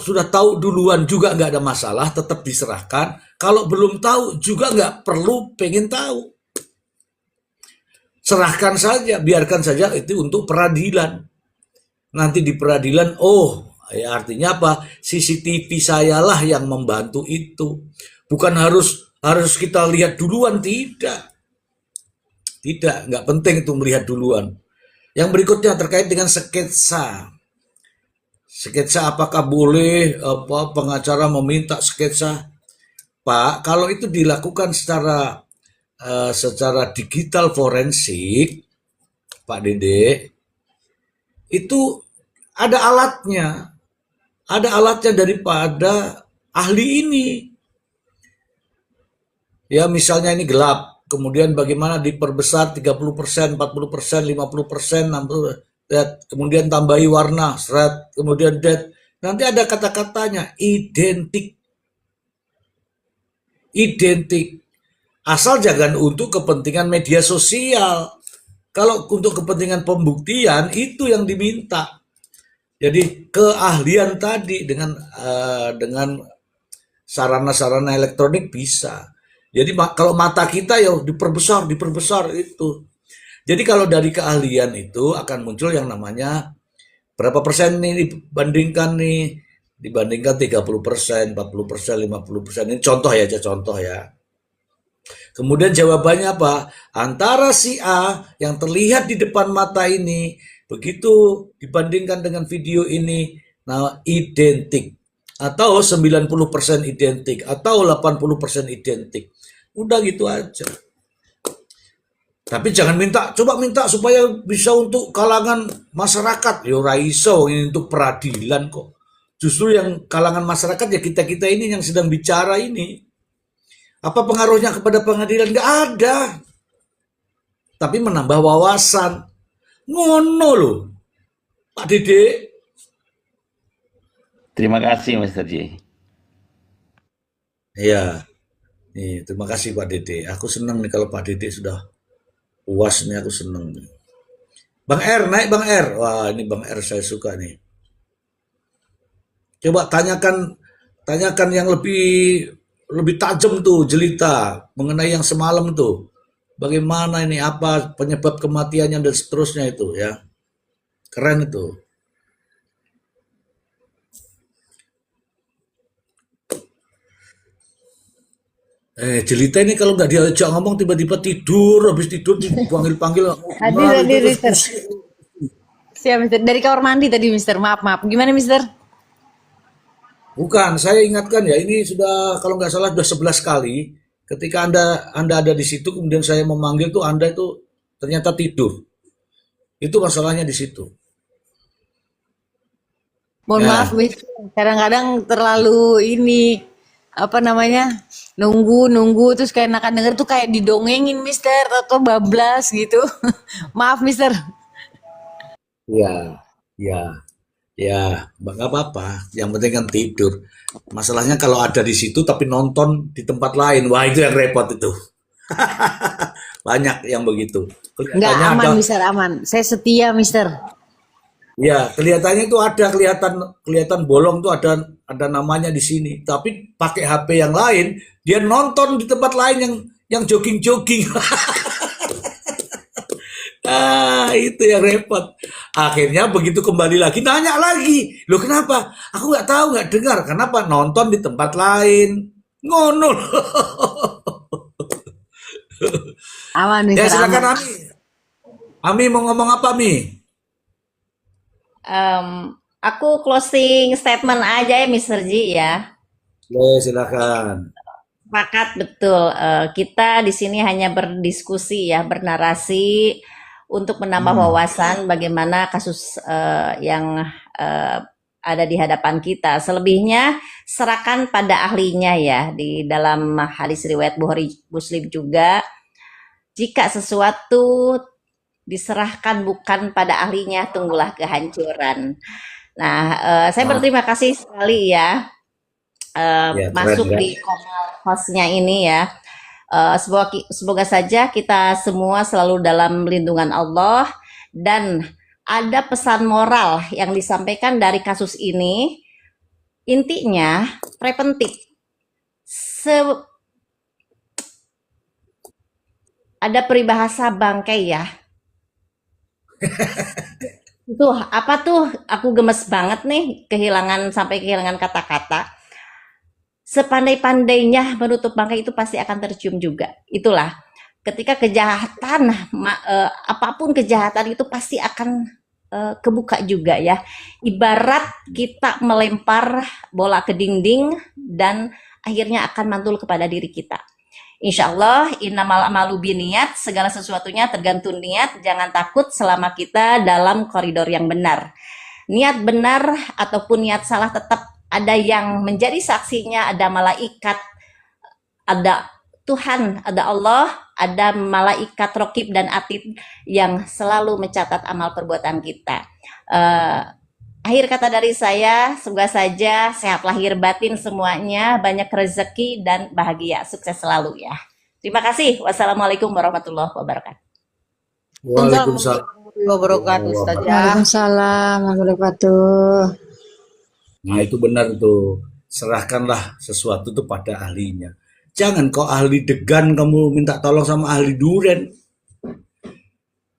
sudah tahu duluan juga nggak ada masalah, tetap diserahkan. Kalau belum tahu juga nggak perlu pengen tahu. Serahkan saja, biarkan saja itu untuk peradilan. Nanti di peradilan, ya artinya apa? CCTV sayalah yang membantu itu. Bukan harus kita lihat duluan, tidak. Tidak, nggak penting itu melihat duluan. Yang berikutnya terkait dengan sketsa. Sketsa apakah boleh pengacara meminta sketsa? Pak, kalau itu dilakukan secara digital forensik, Pak Dede, itu ada alatnya daripada ahli ini. Ya, misalnya ini gelap, kemudian bagaimana diperbesar 30%, 40%, 50%, 60%, kemudian tambahi warna, seret, kemudian nanti ada kata-katanya identik, asal jangan untuk kepentingan media sosial. Kalau untuk kepentingan pembuktian itu yang diminta. Jadi keahlian tadi dengan sarana-sarana elektronik bisa. Jadi kalau mata kita ya diperbesar itu. Jadi kalau dari keahlian itu akan muncul yang namanya berapa persen nih dibandingkan 30%, 40%, 50%. Ini contoh ya. Kemudian jawabannya apa? Antara si A yang terlihat di depan mata ini, begitu dibandingkan dengan video ini, nah identik. Atau 90% identik, atau 80% identik. Udah gitu aja. Tapi jangan coba minta supaya bisa untuk kalangan masyarakat. Ya raiso, ini untuk peradilan kok. Justru yang kalangan masyarakat ya kita-kita ini yang sedang bicara ini. Apa pengaruhnya kepada pengadilan? Nggak ada. Tapi menambah wawasan. Ngono loh, Pak Dede. Terima kasih, Mr. J. Ya, nih, terima kasih Pak Dede. Aku senang nih kalau Pak Dede sudah puas nih, aku senang nih. Bang R, naik Bang R. Wah, ini Bang R saya suka nih. Coba tanyakan yang lebih tajam tuh, jelita, mengenai yang semalam tuh. Bagaimana ini, apa penyebab kematiannya dan seterusnya itu ya. Keren itu. Jelita ini kalau nggak diajak ngomong tiba-tiba tidur, habis tidur dipanggil-panggil. Hadir, Mister. Siap, Mister. Dari kamar mandi tadi, Mister. Maaf. Gimana, Mister? Bukan, saya ingatkan ya, ini sudah kalau nggak salah sudah 11 kali. Ketika Anda ada di situ, kemudian saya memanggil tuh Anda itu ternyata tidur. Itu masalahnya di situ. Mohon Ya, maaf, Mister. Kadang-kadang terlalu nunggu terus kayak enakan denger tuh kayak didongengin, Mister, atau bablas gitu. Maaf, Mister. ya, ya, nggak apa-apa. Yang penting kan tidur. Masalahnya kalau ada di situ tapi nonton di tempat lain, wah itu yang repot itu. Banyak yang begitu. Nggak Kelihatannya ada, aman, Mister, aman. Saya setia, Mister. ya kelihatannya itu ada kelihatan bolong tuh ada namanya di sini. Tapi pakai HP yang lain, dia nonton di tempat lain yang jogging-jogging. Itu yang repot. Akhirnya begitu kembali lagi, nanya lagi. Loh kenapa? Aku nggak tahu, nggak dengar. Kenapa? Nonton di tempat lain. Ngono loh. Aman, Ya Mister, aman. silakan Ami. Ami mau ngomong apa, Mi? Aku closing statement aja ya, Mr. Ji ya. Ya silakan. Sepakat betul. Kita di sini hanya berdiskusi ya, bernarasi untuk menambah wawasan bagaimana kasus yang ada di hadapan kita. Selebihnya serahkan pada ahlinya ya. Di dalam hadis riwayat Bukhari Muslim juga, jika sesuatu diserahkan bukan pada ahlinya, tunggulah kehancuran. Nah, saya berterima kasih sekali ya Ya keren masuk ya. di channel hostnya ini ya. Semoga saja kita semua selalu dalam lindungan Allah dan ada pesan moral yang disampaikan dari kasus ini. Intinya preventif. Ada peribahasa bangkai ya. Itu apa tuh? Aku gemes banget nih, sampai kehilangan kata-kata. Sepandai-pandainya menutup bangkai itu pasti akan tercium juga. Itulah ketika kejahatan, apapun kejahatan itu pasti akan kebuka juga ya. Ibarat kita melempar bola ke dinding dan akhirnya akan mantul kepada diri kita. Insya Allah, innamal amalu biniyat, segala sesuatunya tergantung niat. Jangan takut selama kita dalam koridor yang benar. Niat benar ataupun niat salah tetap ada yang menjadi saksinya, ada malaikat, ada Tuhan, ada Allah, ada malaikat rokib dan atid yang selalu mencatat amal perbuatan kita. Akhir kata dari saya, semoga saja sehat lahir batin semuanya, banyak rezeki dan bahagia, sukses selalu ya. Terima kasih. Wassalamualaikum warahmatullahi wabarakatuh. Waalaikumsalam. Warahmatullahi wabarakatuh, Ustaz ya. Waalaikumsalam warahmatullahi wabarakatuh. Nah, itu benar tuh. Serahkanlah sesuatu itu pada ahlinya. Jangan kau ahli degan kamu minta tolong sama ahli duren.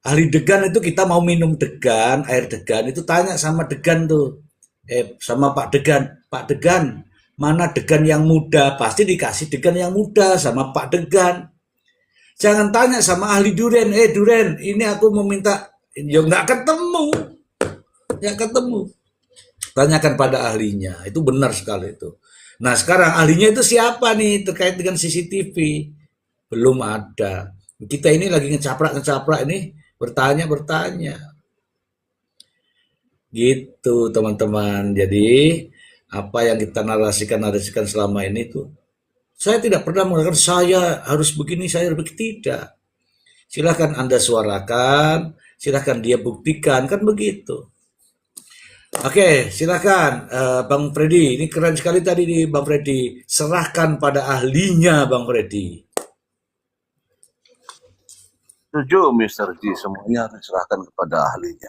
Ahli degan itu kita mau minum degan, air degan itu tanya sama degan tuh. Sama Pak Degan. Pak Degan, mana degan yang muda? Pasti dikasih degan yang muda sama Pak Degan. Jangan tanya sama ahli duren. Duren, ini aku mau minta. Ya nggak ketemu. Nggak ketemu. Tanyakan pada ahlinya. Itu benar sekali itu. Nah, sekarang ahlinya itu siapa nih terkait dengan CCTV? Belum ada. Kita ini lagi ngecaprak ini bertanya. Gitu, teman-teman. Jadi, apa yang kita narasikan selama ini tuh saya tidak pernah mengatakan saya harus begini, saya harus begitu. Tidak. Silahkan Anda suarakan, silahkan dia buktikan, kan begitu. Oke, silakan Bang Freddy. Ini keren sekali tadi nih Bang Freddy. Serahkan pada ahlinya Bang Freddy. Setuju, Mr. G. Semuanya harus diserahkan kepada ahlinya.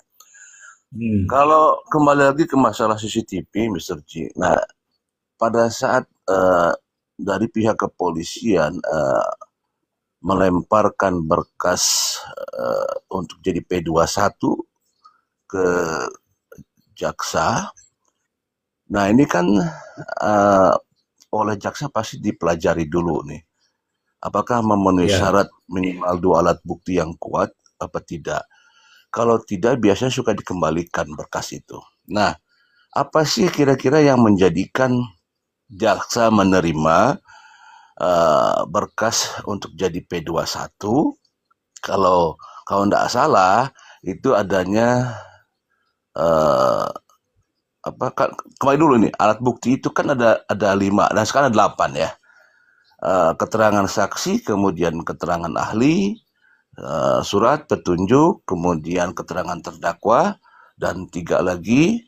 Kalau kembali lagi ke masalah CCTV, Mr. G. Nah, pada saat dari pihak kepolisian melemparkan berkas untuk jadi P21 ke jaksa. Nah, ini kan oleh jaksa pasti dipelajari dulu nih. Apakah memenuhi syarat minimal 2 alat bukti yang kuat apa tidak. Kalau tidak, biasanya suka dikembalikan berkas itu. Nah, apa sih kira-kira yang menjadikan jaksa menerima berkas untuk jadi P21? Kalau tidak salah, itu adanya kembali dulu nih, alat bukti itu kan ada 5, dan sekarang ada 8 ya. Keterangan saksi, kemudian keterangan ahli, surat petunjuk, kemudian keterangan terdakwa, dan 3 lagi.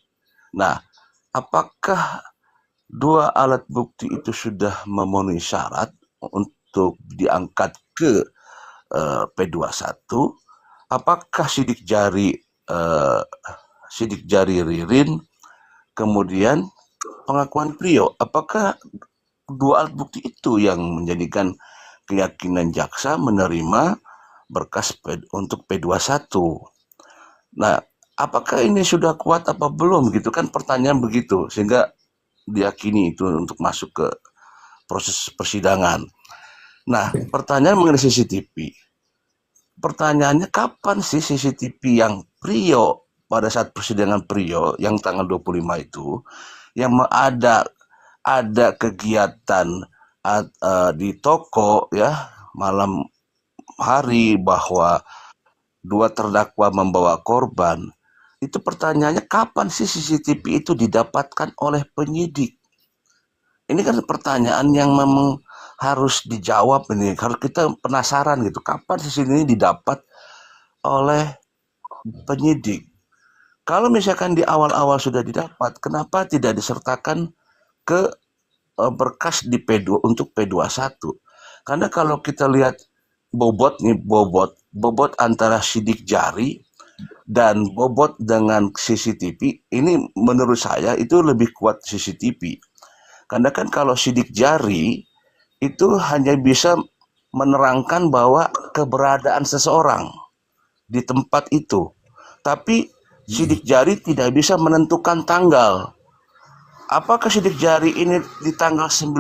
Nah, apakah 2 alat bukti itu sudah memenuhi syarat untuk diangkat ke P21? Apakah sidik jari Ririn, kemudian pengakuan Prio, apakah 2 alat bukti itu yang menjadikan keyakinan jaksa menerima berkas untuk P21? Nah, apakah ini sudah kuat apa belum gitu kan, pertanyaan begitu, sehingga diyakini itu untuk masuk ke proses persidangan. Nah, pertanyaan mengenai CCTV. Pertanyaannya, kapan sih CCTV yang Prio pada saat persidangan Prio yang tanggal 25 itu yang ada kegiatan di toko ya malam hari bahwa 2 terdakwa membawa korban, itu pertanyaannya kapan sih CCTV itu didapatkan oleh penyidik? Ini kan pertanyaan yang memang harus dijawab ini, harus kita penasaran gitu, kapan CCTV ini didapat oleh penyidik? Kalau misalkan di awal-awal sudah didapat, kenapa tidak disertakan ke berkas di P2 untuk P21? Karena kalau kita lihat bobot antara sidik jari dan bobot dengan CCTV, ini menurut saya itu lebih kuat CCTV. Karena kan kalau sidik jari itu hanya bisa menerangkan bahwa keberadaan seseorang di tempat itu. Tapi sidik jari tidak bisa menentukan tanggal. Apakah sidik jari ini di tanggal 19?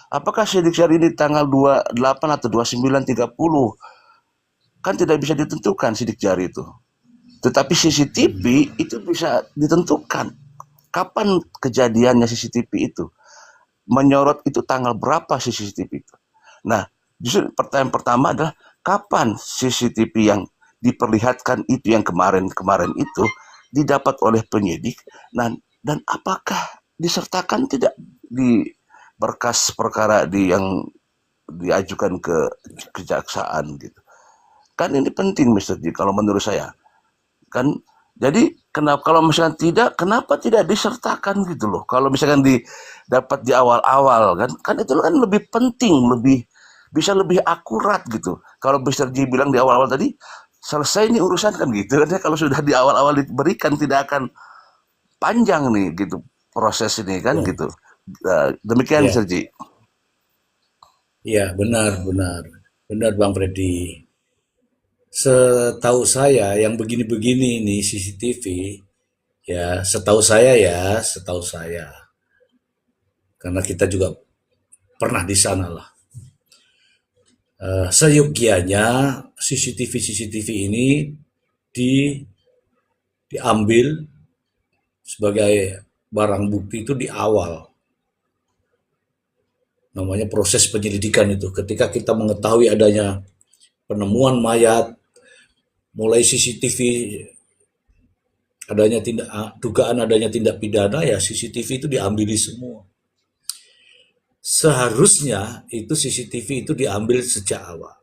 Apakah sidik jari ini di tanggal 28 atau 29, 30? Kan tidak bisa ditentukan sidik jari itu. Tetapi CCTV itu bisa ditentukan. Kapan kejadiannya CCTV itu? menyorot itu tanggal berapa CCTV itu. Nah, justru pertanyaan pertama adalah kapan CCTV yang diperlihatkan itu yang kemarin-kemarin itu didapat oleh penyidik, nah, dan apakah disertakan tidak di berkas perkara yang diajukan ke kejaksaan gitu. Kan ini penting Mr. J kalau menurut saya. Kan jadi kalau misalkan tidak, kenapa tidak disertakan gitu loh. Kalau misalkan dapat di awal-awal kan itu kan lebih penting, bisa lebih akurat gitu. Kalau Mr. J bilang di awal-awal tadi selesai ini urusan kan gitu kan ya, kalau sudah di awal-awal diberikan tidak akan panjang nih gitu proses ini kan Ya, gitu. Demikian ya, Mr. J. ya, benar, benar, benar Bang Freddy. Setahu saya yang begini-begini nih CCTV, ya setahu saya, karena kita juga pernah di sana lah. Seyogianya CCTV ini diambil sebagai barang bukti itu di awal, namanya proses penyelidikan itu. Ketika kita mengetahui adanya penemuan mayat, mulai CCTV dugaan adanya tindak pidana, ya CCTV itu diambil semua. Seharusnya itu CCTV itu diambil sejak awal.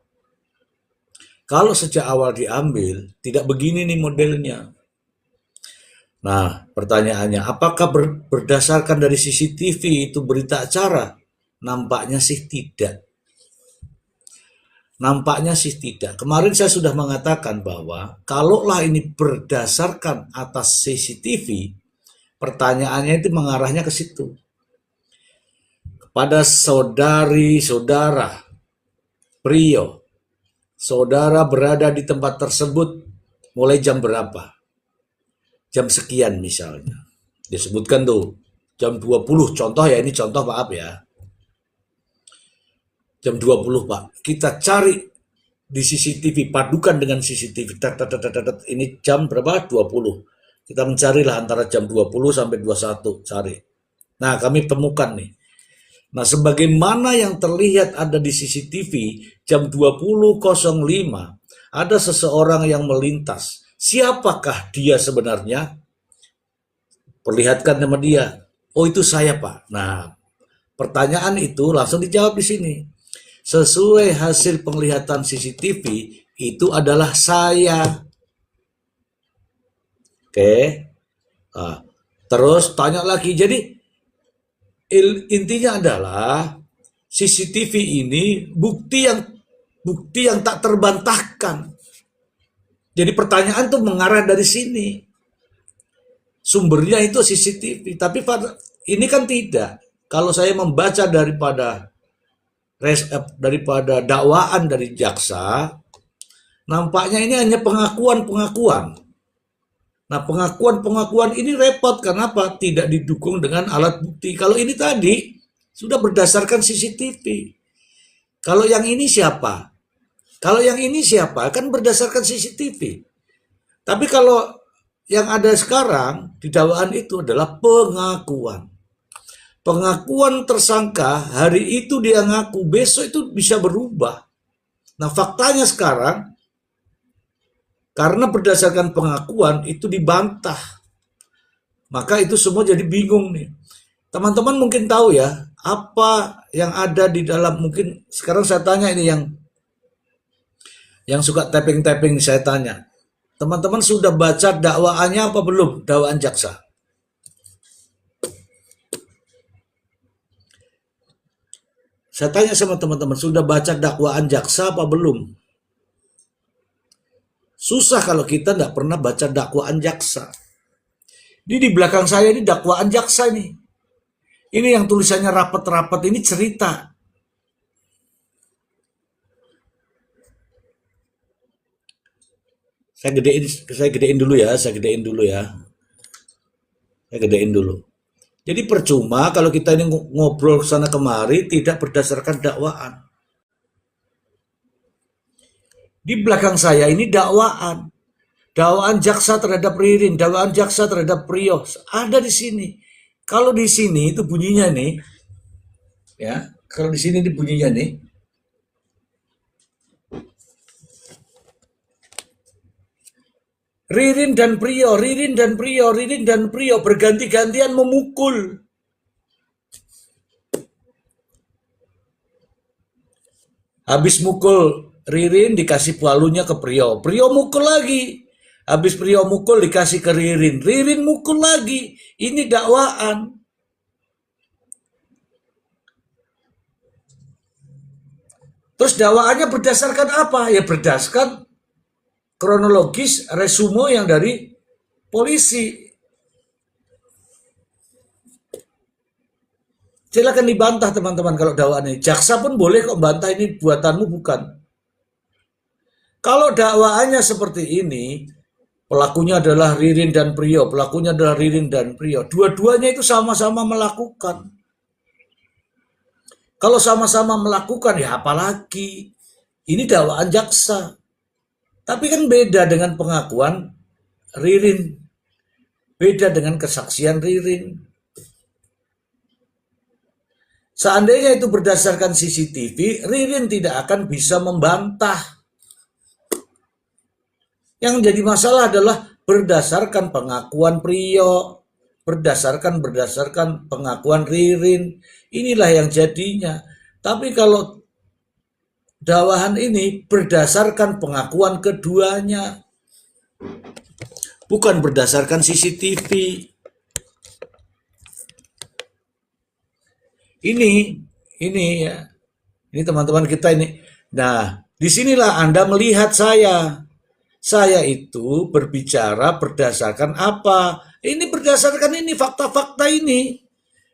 Kalau sejak awal diambil, tidak begini nih modelnya. Nah, pertanyaannya, apakah berdasarkan dari CCTV itu berita acara? Nampaknya sih tidak. Nampaknya sih tidak. Kemarin saya sudah mengatakan bahwa kalaulah ini berdasarkan atas CCTV, pertanyaannya itu mengarahnya ke situ. Kepada saudara Prio, saudara berada di tempat tersebut mulai jam berapa? Jam sekian misalnya. Disebutkan tuh, jam 20, contoh ya, ini contoh maaf ya. Jam 20 Pak, kita cari di CCTV, padukan dengan CCTV, ini jam berapa? 20. Kita mencarilah antara jam 20 sampai 21, cari. Nah, kami temukan nih. Nah, sebagaimana yang terlihat ada di CCTV, jam 20.05, ada seseorang yang melintas. Siapakah dia sebenarnya? Perlihatkan nama dia. Oh, itu saya, Pak. Nah, pertanyaan itu langsung dijawab di sini. Sesuai hasil penglihatan CCTV, itu adalah saya. Oke. Nah, terus tanya lagi. Jadi, intinya adalah CCTV ini bukti yang tak terbantahkan. Jadi pertanyaan tuh mengarah dari sini. Sumbernya itu CCTV, tapi ini kan tidak. Kalau saya membaca daripada dakwaan dari jaksa, nampaknya ini hanya pengakuan-pengakuan. Nah, pengakuan-pengakuan ini repot, kenapa? Tidak didukung dengan alat bukti. Kalau ini tadi sudah berdasarkan CCTV. Kalau yang ini siapa? Kalau yang ini siapa? Kan berdasarkan CCTV. Tapi kalau yang ada sekarang di dakwaan itu adalah pengakuan. Pengakuan tersangka, hari itu dia ngaku, besok itu bisa berubah. Nah, faktanya sekarang, karena berdasarkan pengakuan itu dibantah. Maka itu semua jadi bingung nih. Teman-teman mungkin tahu ya, apa yang ada di dalam, mungkin sekarang saya tanya ini yang suka tapping-tapping, saya tanya. Teman-teman sudah baca dakwaannya apa belum? Dakwaan jaksa. Saya tanya sama teman-teman, sudah baca dakwaan jaksa apa belum? Susah kalau kita nggak pernah baca dakwaan jaksa. Ini di belakang saya ini dakwaan jaksa nih. Ini yang tulisannya rapat-rapat, ini cerita. Saya gedein dulu ya. Saya gedein dulu. Jadi percuma kalau kita ini ngobrol sana kemari tidak berdasarkan dakwaan. Di belakang saya ini dakwaan jaksa terhadap Ririn, dakwaan jaksa terhadap Prio, ada di sini. Kalau di sini itu bunyinya nih, Ya, kalau di sini bunyinya nih. Ririn dan Priyo, Ririn dan Priyo, Ririn dan Priyo berganti-gantian memukul. Habis mukul Ririn dikasih palunya ke Priyo. Priyo mukul lagi. Habis Priyo mukul dikasih ke Ririn. Ririn mukul lagi. Ini dakwaan. Terus dakwaannya berdasarkan apa? Ya berdasarkan kronologis resume yang dari polisi. Silakan dibantah teman-teman kalau dakwaan ini. Jaksa pun boleh kok bantah, ini buatanmu bukan. Kalau dakwaannya seperti ini, pelakunya adalah Ririn dan Priyo, pelakunya adalah Ririn dan Priyo. Dua-duanya itu sama-sama melakukan. Kalau sama-sama melakukan, ya apalagi. Ini dakwaan jaksa. Tapi kan beda dengan pengakuan Ririn. Beda dengan kesaksian Ririn. Seandainya itu berdasarkan CCTV, Ririn tidak akan bisa membantah. Yang jadi masalah adalah berdasarkan pengakuan Priyo, berdasarkan pengakuan Ririn. Inilah yang jadinya. Tapi kalau dakwaan ini berdasarkan pengakuan keduanya, bukan berdasarkan CCTV. Ini ya. Ini teman-teman kita ini. Nah, disinilah Anda melihat saya. Saya itu berbicara berdasarkan apa? Ini berdasarkan ini, fakta-fakta ini.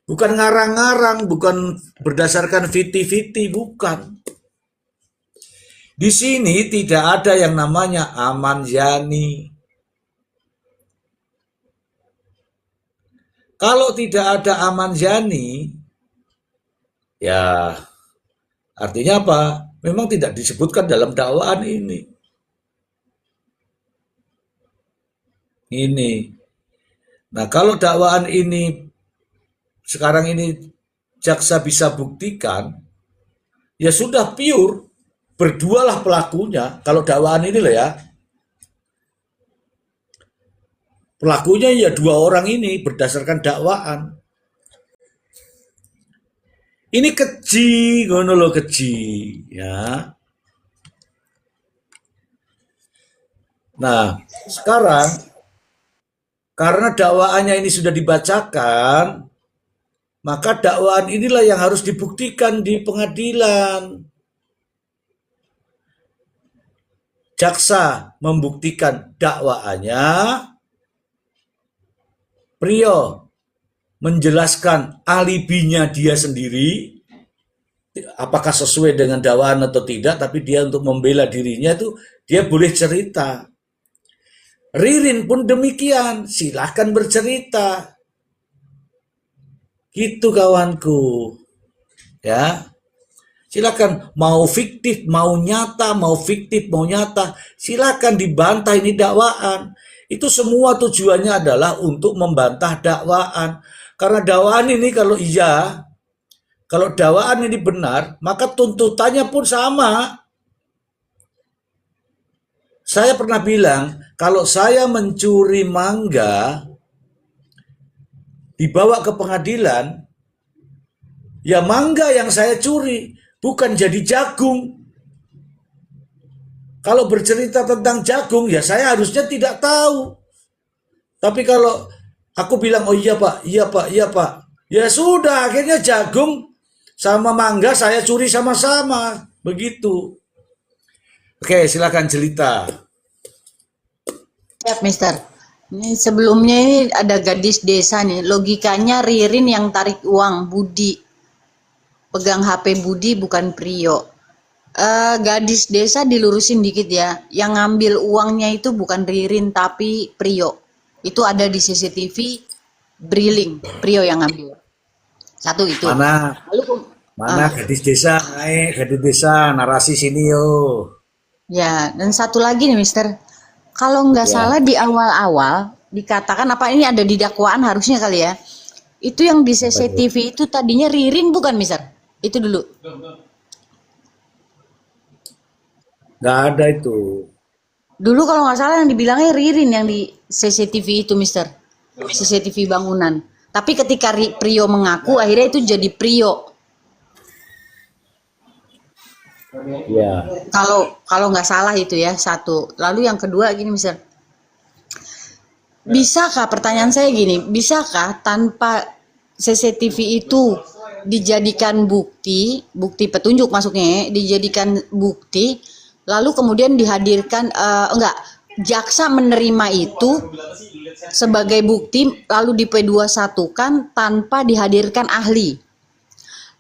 Bukan ngarang-ngarang, bukan berdasarkan fiti-fiti, bukan. Di sini tidak ada yang namanya Aman Yani. Kalau tidak ada Aman Yani, ya artinya apa? Memang tidak disebutkan dalam dakwaan ini. Nah, kalau dakwaan ini sekarang ini jaksa bisa buktikan, ya sudah pure, berdualah pelakunya. Kalau dakwaan ini loh ya, pelakunya ya dua orang ini berdasarkan dakwaan. Ini keji, ngono lo keji, ya. Nah, sekarang karena dakwaannya ini sudah dibacakan, maka dakwaan inilah yang harus dibuktikan di pengadilan. Jaksa membuktikan dakwaannya, Priyo menjelaskan alibinya dia sendiri, apakah sesuai dengan dakwaan atau tidak, tapi dia untuk membela dirinya itu dia boleh cerita. Ririn pun demikian, silahkan bercerita. Gitu kawanku. Ya. Silakan mau fiktif, mau nyata, mau fiktif, mau nyata, silakan dibantah ini dakwaan. Itu semua tujuannya adalah untuk membantah dakwaan. Karena dakwaan ini kalau dakwaan ini benar, maka tuntutannya pun sama. Saya pernah bilang, kalau saya mencuri mangga, dibawa ke pengadilan, ya mangga yang saya curi, bukan jadi jagung. Kalau bercerita tentang jagung, ya saya harusnya tidak tahu. Tapi kalau aku bilang, oh iya pak, iya pak, iya pak, ya sudah, akhirnya jagung sama mangga saya curi sama-sama. Begitu. Oke, silakan cerita. Ya, Mister. Ini sebelumnya ini ada gadis desa nih. Logikanya Ririn yang tarik uang, Budi. Pegang HP Budi bukan Priyo. Gadis desa dilurusin dikit ya. Yang ngambil uangnya itu bukan Ririn tapi Priyo. Itu ada di CCTV Briling. Priyo yang ngambil. Satu itu. Mana gadis desa, gadis desa, narasi sini yo. Ya, dan satu lagi nih Mister. Kalau nggak salah di awal-awal dikatakan apa ini ada di dakwaan harusnya kali ya. Itu yang di CCTV itu tadinya Ririn bukan Mister? Itu dulu. Nggak ada itu. Dulu kalau nggak salah yang dibilangnya Ririn yang di CCTV itu, Mister. CCTV bangunan. Tapi ketika Prio mengaku, akhirnya itu jadi Prio. Ya. Kalau nggak salah itu ya, satu. Lalu yang kedua gini, Mister. Bisakah, pertanyaan saya gini, bisakah tanpa CCTV itu dijadikan bukti petunjuk masuknya ya, dijadikan bukti, lalu kemudian dihadirkan, jaksa menerima itu sebagai bukti, lalu di P21-kan tanpa dihadirkan ahli.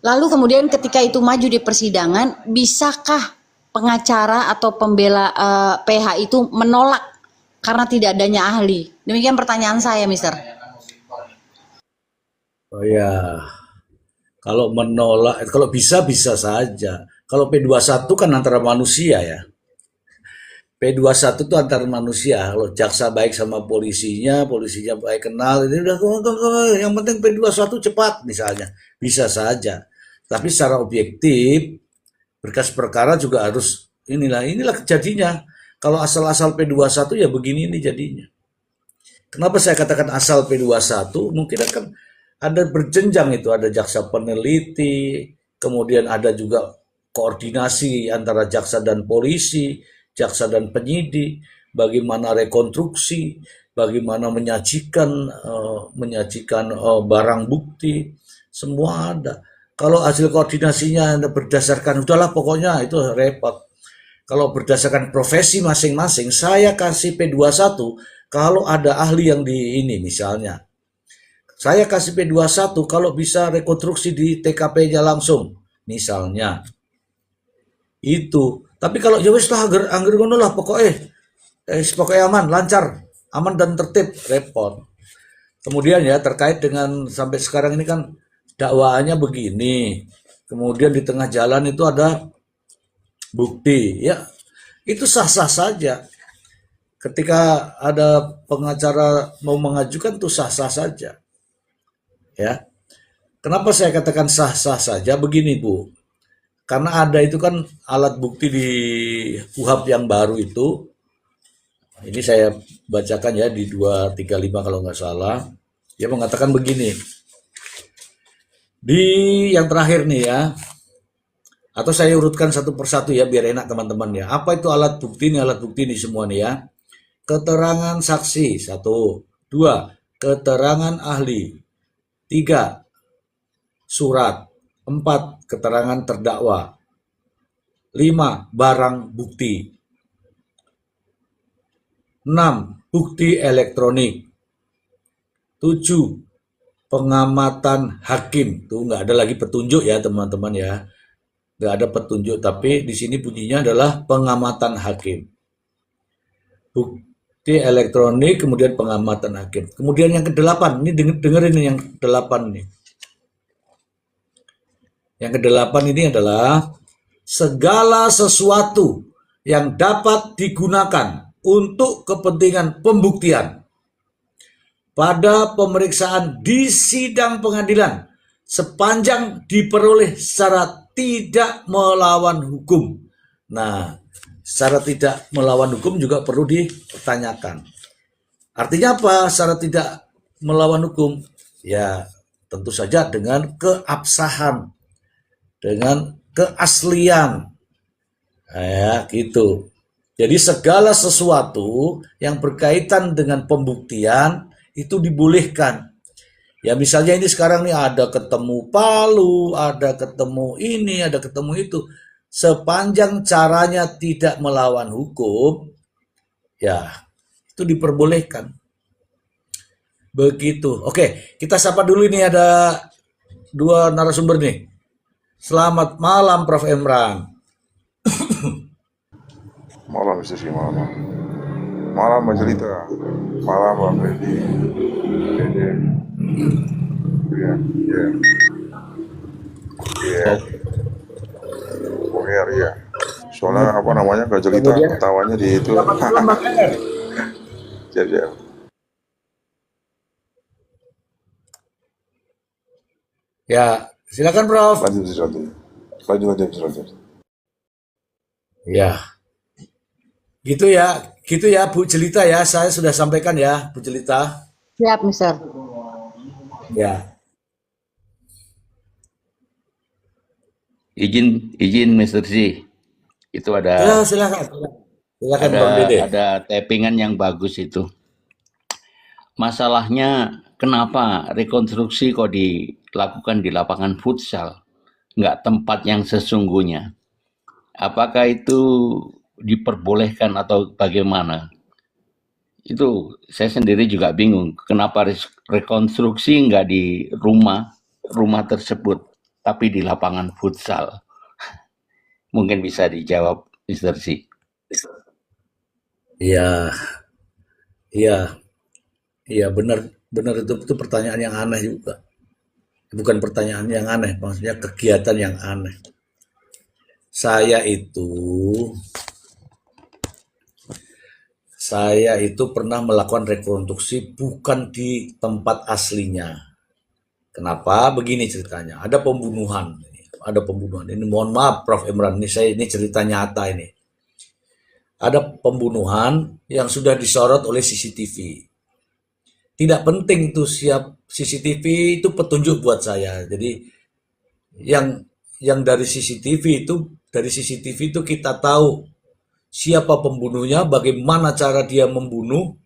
Lalu kemudian ketika itu maju di persidangan, bisakah pengacara atau pembela PH itu menolak karena tidak adanya ahli? Demikian pertanyaan saya, Mister. Oh ya, kalau menolak, kalau bisa saja. Kalau P21 kan antara manusia ya. P21 itu antar manusia. Kalau jaksa baik sama polisinya baik kenal, ini udah yang penting P21 cepat misalnya. Bisa saja. Tapi secara objektif berkas perkara juga harus inilah jadinya. Kalau asal-asal P21 ya begini ini jadinya. Kenapa saya katakan asal P21? Mungkin kan ada berjenjang itu, ada jaksa peneliti, kemudian ada juga koordinasi antara jaksa dan polisi, jaksa dan penyidik, bagaimana rekonstruksi, bagaimana menyajikan barang bukti, semua ada. Kalau hasil koordinasinya berdasarkan, udahlah pokoknya itu repot. Kalau berdasarkan profesi masing-masing, saya kasih P21 kalau ada ahli yang di ini misalnya. Saya kasih P21 kalau bisa rekonstruksi di TKP-nya langsung, misalnya. Itu. Tapi kalau ya wis lah angger ngono lah pokoknya aman, lancar, aman dan tertib, repot. Kemudian ya terkait dengan sampai sekarang ini kan dakwaannya begini. Kemudian di tengah jalan itu ada bukti, ya itu sah-sah saja. Ketika ada pengacara mau mengajukan tuh sah-sah saja. Ya. Kenapa saya katakan sah-sah saja? Begini, Bu. Karena ada itu kan alat bukti di KUHP yang baru itu. Ini saya bacakan ya di 235 kalau nggak salah. Dia mengatakan begini. Di yang terakhir nih ya. Atau saya urutkan satu persatu ya biar enak teman-teman ya. Apa itu alat bukti? Ini alat bukti nih semua nih ya. Keterangan saksi, 1. 2. Keterangan ahli. 3. Surat. 4. Keterangan terdakwa. 5. Barang bukti. 6. Bukti elektronik. 7. Pengamatan hakim. Tuh nggak ada lagi petunjuk ya teman-teman ya. Nggak ada petunjuk, tapi di sini bunyinya adalah pengamatan hakim. Bukti elektronik, kemudian pengamatan hakim. Kemudian yang ke-8, ini dengerin yang ke-8 nih. Yang ke-8 ini adalah segala sesuatu yang dapat digunakan untuk kepentingan pembuktian pada pemeriksaan di sidang pengadilan sepanjang diperoleh secara tidak melawan hukum. Nah, secara tidak melawan hukum juga perlu dipertanyakan. Artinya apa? Secara tidak melawan hukum? Ya, tentu saja dengan keabsahan, dengan keaslian. Ya, gitu. Jadi segala sesuatu yang berkaitan dengan pembuktian itu dibolehkan. Ya misalnya ini sekarang nih ada ketemu Palu, ada ketemu ini, ada ketemu itu. Sepanjang caranya tidak melawan hukum, ya itu diperbolehkan. Begitu. Oke, kita sapa dulu ini ada 2 narasumber nih. Selamat malam Prof. Emran. Malam Mr. Si, malam. Malam Mbak Jelita. Malam Mbak Freddy. Iya. Boher ya. Soalnya apa namanya Mbak Jelita ketawanya di itu. Siap. Ya, Silakan Prof. Lanjut, lanjut. Lanjut. Ya, gitu ya Bu Jelita ya. Saya sudah sampaikan ya Bu Jelita. Siap, Mister. Ya, Izin Mr. Z. Itu ya silakan Bang Dede. ada tappingan yang bagus itu. Masalahnya kenapa rekonstruksi kok dilakukan di lapangan futsal, nggak tempat yang sesungguhnya? Apakah itu diperbolehkan atau bagaimana? Itu saya sendiri juga bingung. Kenapa rekonstruksi nggak di rumah tersebut, tapi di lapangan futsal? Mungkin bisa dijawab, Mr. Z. Iya, iya benar itu pertanyaan yang aneh juga. Bukan pertanyaan yang aneh, maksudnya kegiatan yang aneh. Saya itu pernah melakukan rekonstruksi bukan di tempat aslinya. Kenapa? Begini ceritanya. Ada pembunuhan. Ini mohon maaf Prof. Imran, ini cerita nyata ini. Ada pembunuhan yang sudah disorot oleh CCTV. Tidak penting tuh CCTV itu petunjuk buat saya. Jadi yang dari CCTV itu kita tahu siapa pembunuhnya, bagaimana cara dia membunuh,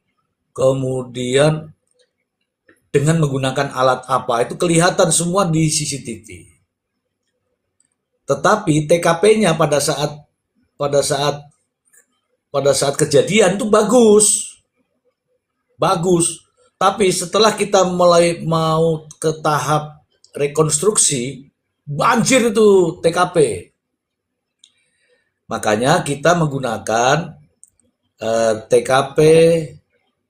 kemudian dengan menggunakan alat apa, itu kelihatan semua di CCTV. Tetapi TKP-nya pada saat kejadian itu bagus. Tapi setelah kita mulai mau ke tahap rekonstruksi, banjir itu TKP. Makanya kita menggunakan TKP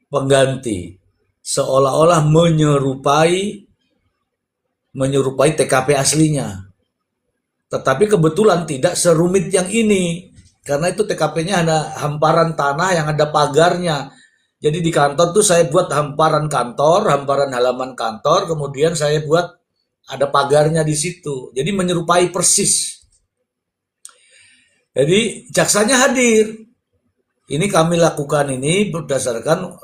pengganti, seolah-olah menyerupai TKP aslinya. Tetapi kebetulan tidak serumit yang ini, karena itu TKP-nya ada hamparan tanah yang ada pagarnya. Jadi di kantor tuh saya buat hamparan halaman kantor, kemudian saya buat ada pagarnya di situ. Jadi menyerupai persis. Jadi jaksanya hadir. Ini kami lakukan ini berdasarkan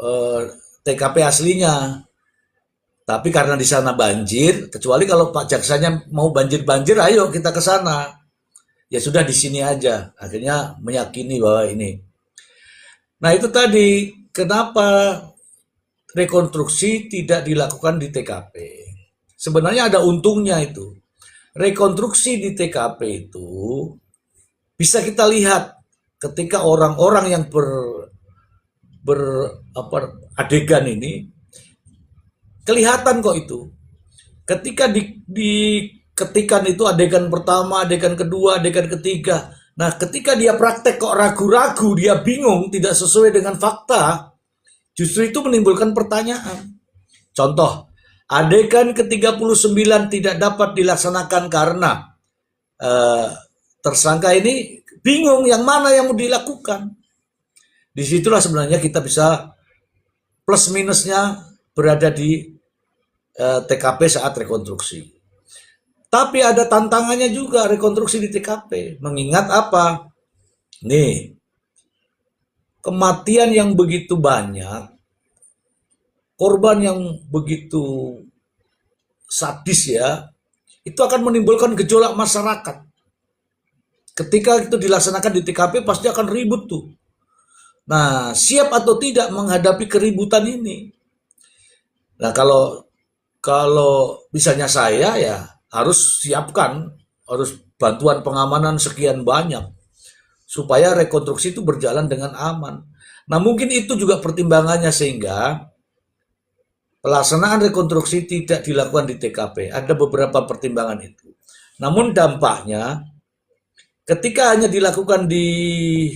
TKP aslinya. Tapi karena di sana banjir, kecuali kalau Pak jaksanya mau banjir-banjir, ayo kita ke sana. Ya sudah di sini aja. Akhirnya meyakini bahwa ini. Nah itu tadi, kenapa rekonstruksi tidak dilakukan di TKP? Sebenarnya ada untungnya itu. Rekonstruksi di TKP itu bisa kita lihat ketika orang-orang yang adegan ini kelihatan kok itu. Ketika diketikan itu adegan pertama, adegan kedua, adegan ketiga. Nah, ketika dia praktek kok ragu-ragu, dia bingung, tidak sesuai dengan fakta, justru itu menimbulkan pertanyaan. Contoh, adegan ke-39 tidak dapat dilaksanakan karena tersangka ini bingung yang mana yang mau dilakukan. Disitulah sebenarnya kita bisa plus minusnya berada di TKP saat rekonstruksi. Tapi ada tantangannya juga rekonstruksi di TKP. Mengingat apa? Nih, kematian yang begitu banyak, korban yang begitu sadis ya, itu akan menimbulkan gejolak masyarakat. Ketika itu dilaksanakan di TKP pasti akan ribut tuh. Nah, siap atau tidak menghadapi keributan ini? Nah, kalau misalnya saya ya harus siapkan, harus bantuan pengamanan sekian banyak supaya rekonstruksi itu berjalan dengan aman. Nah, mungkin itu juga pertimbangannya sehingga pelaksanaan rekonstruksi tidak dilakukan di TKP. Ada beberapa pertimbangan itu. Namun dampaknya ketika hanya dilakukan di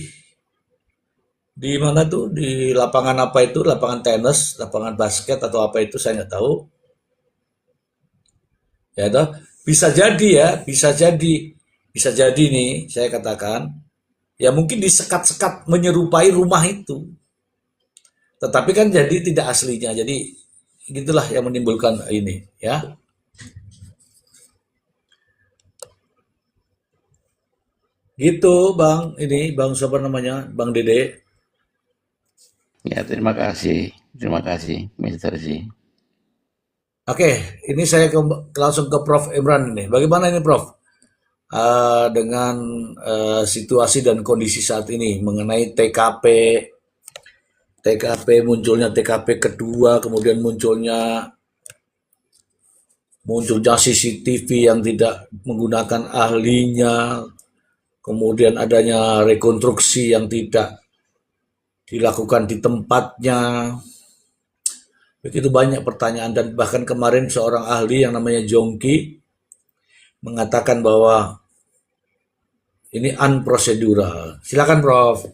mana tuh, di lapangan apa itu, lapangan tenis, lapangan basket atau apa itu saya nggak tahu. Ya toh, bisa jadi nih saya katakan, ya mungkin disekat-sekat menyerupai rumah itu. Tetapi kan jadi tidak aslinya. Jadi gitulah yang menimbulkan ini ya. Gitu Bang, ini Bang siapa namanya? Bang Dede. Ya, terima kasih. Terima kasih, Mr. Z. Oke, ini saya langsung ke Prof. Imran ini. Bagaimana ini Prof? Dengan situasi dan kondisi saat ini mengenai munculnya TKP kedua, kemudian munculnya CCTV yang tidak menggunakan ahlinya, kemudian adanya rekonstruksi yang tidak dilakukan di tempatnya. Begitu banyak pertanyaan, dan bahkan kemarin seorang ahli yang namanya Jongki mengatakan bahwa ini unprocedural. Silakan Prof.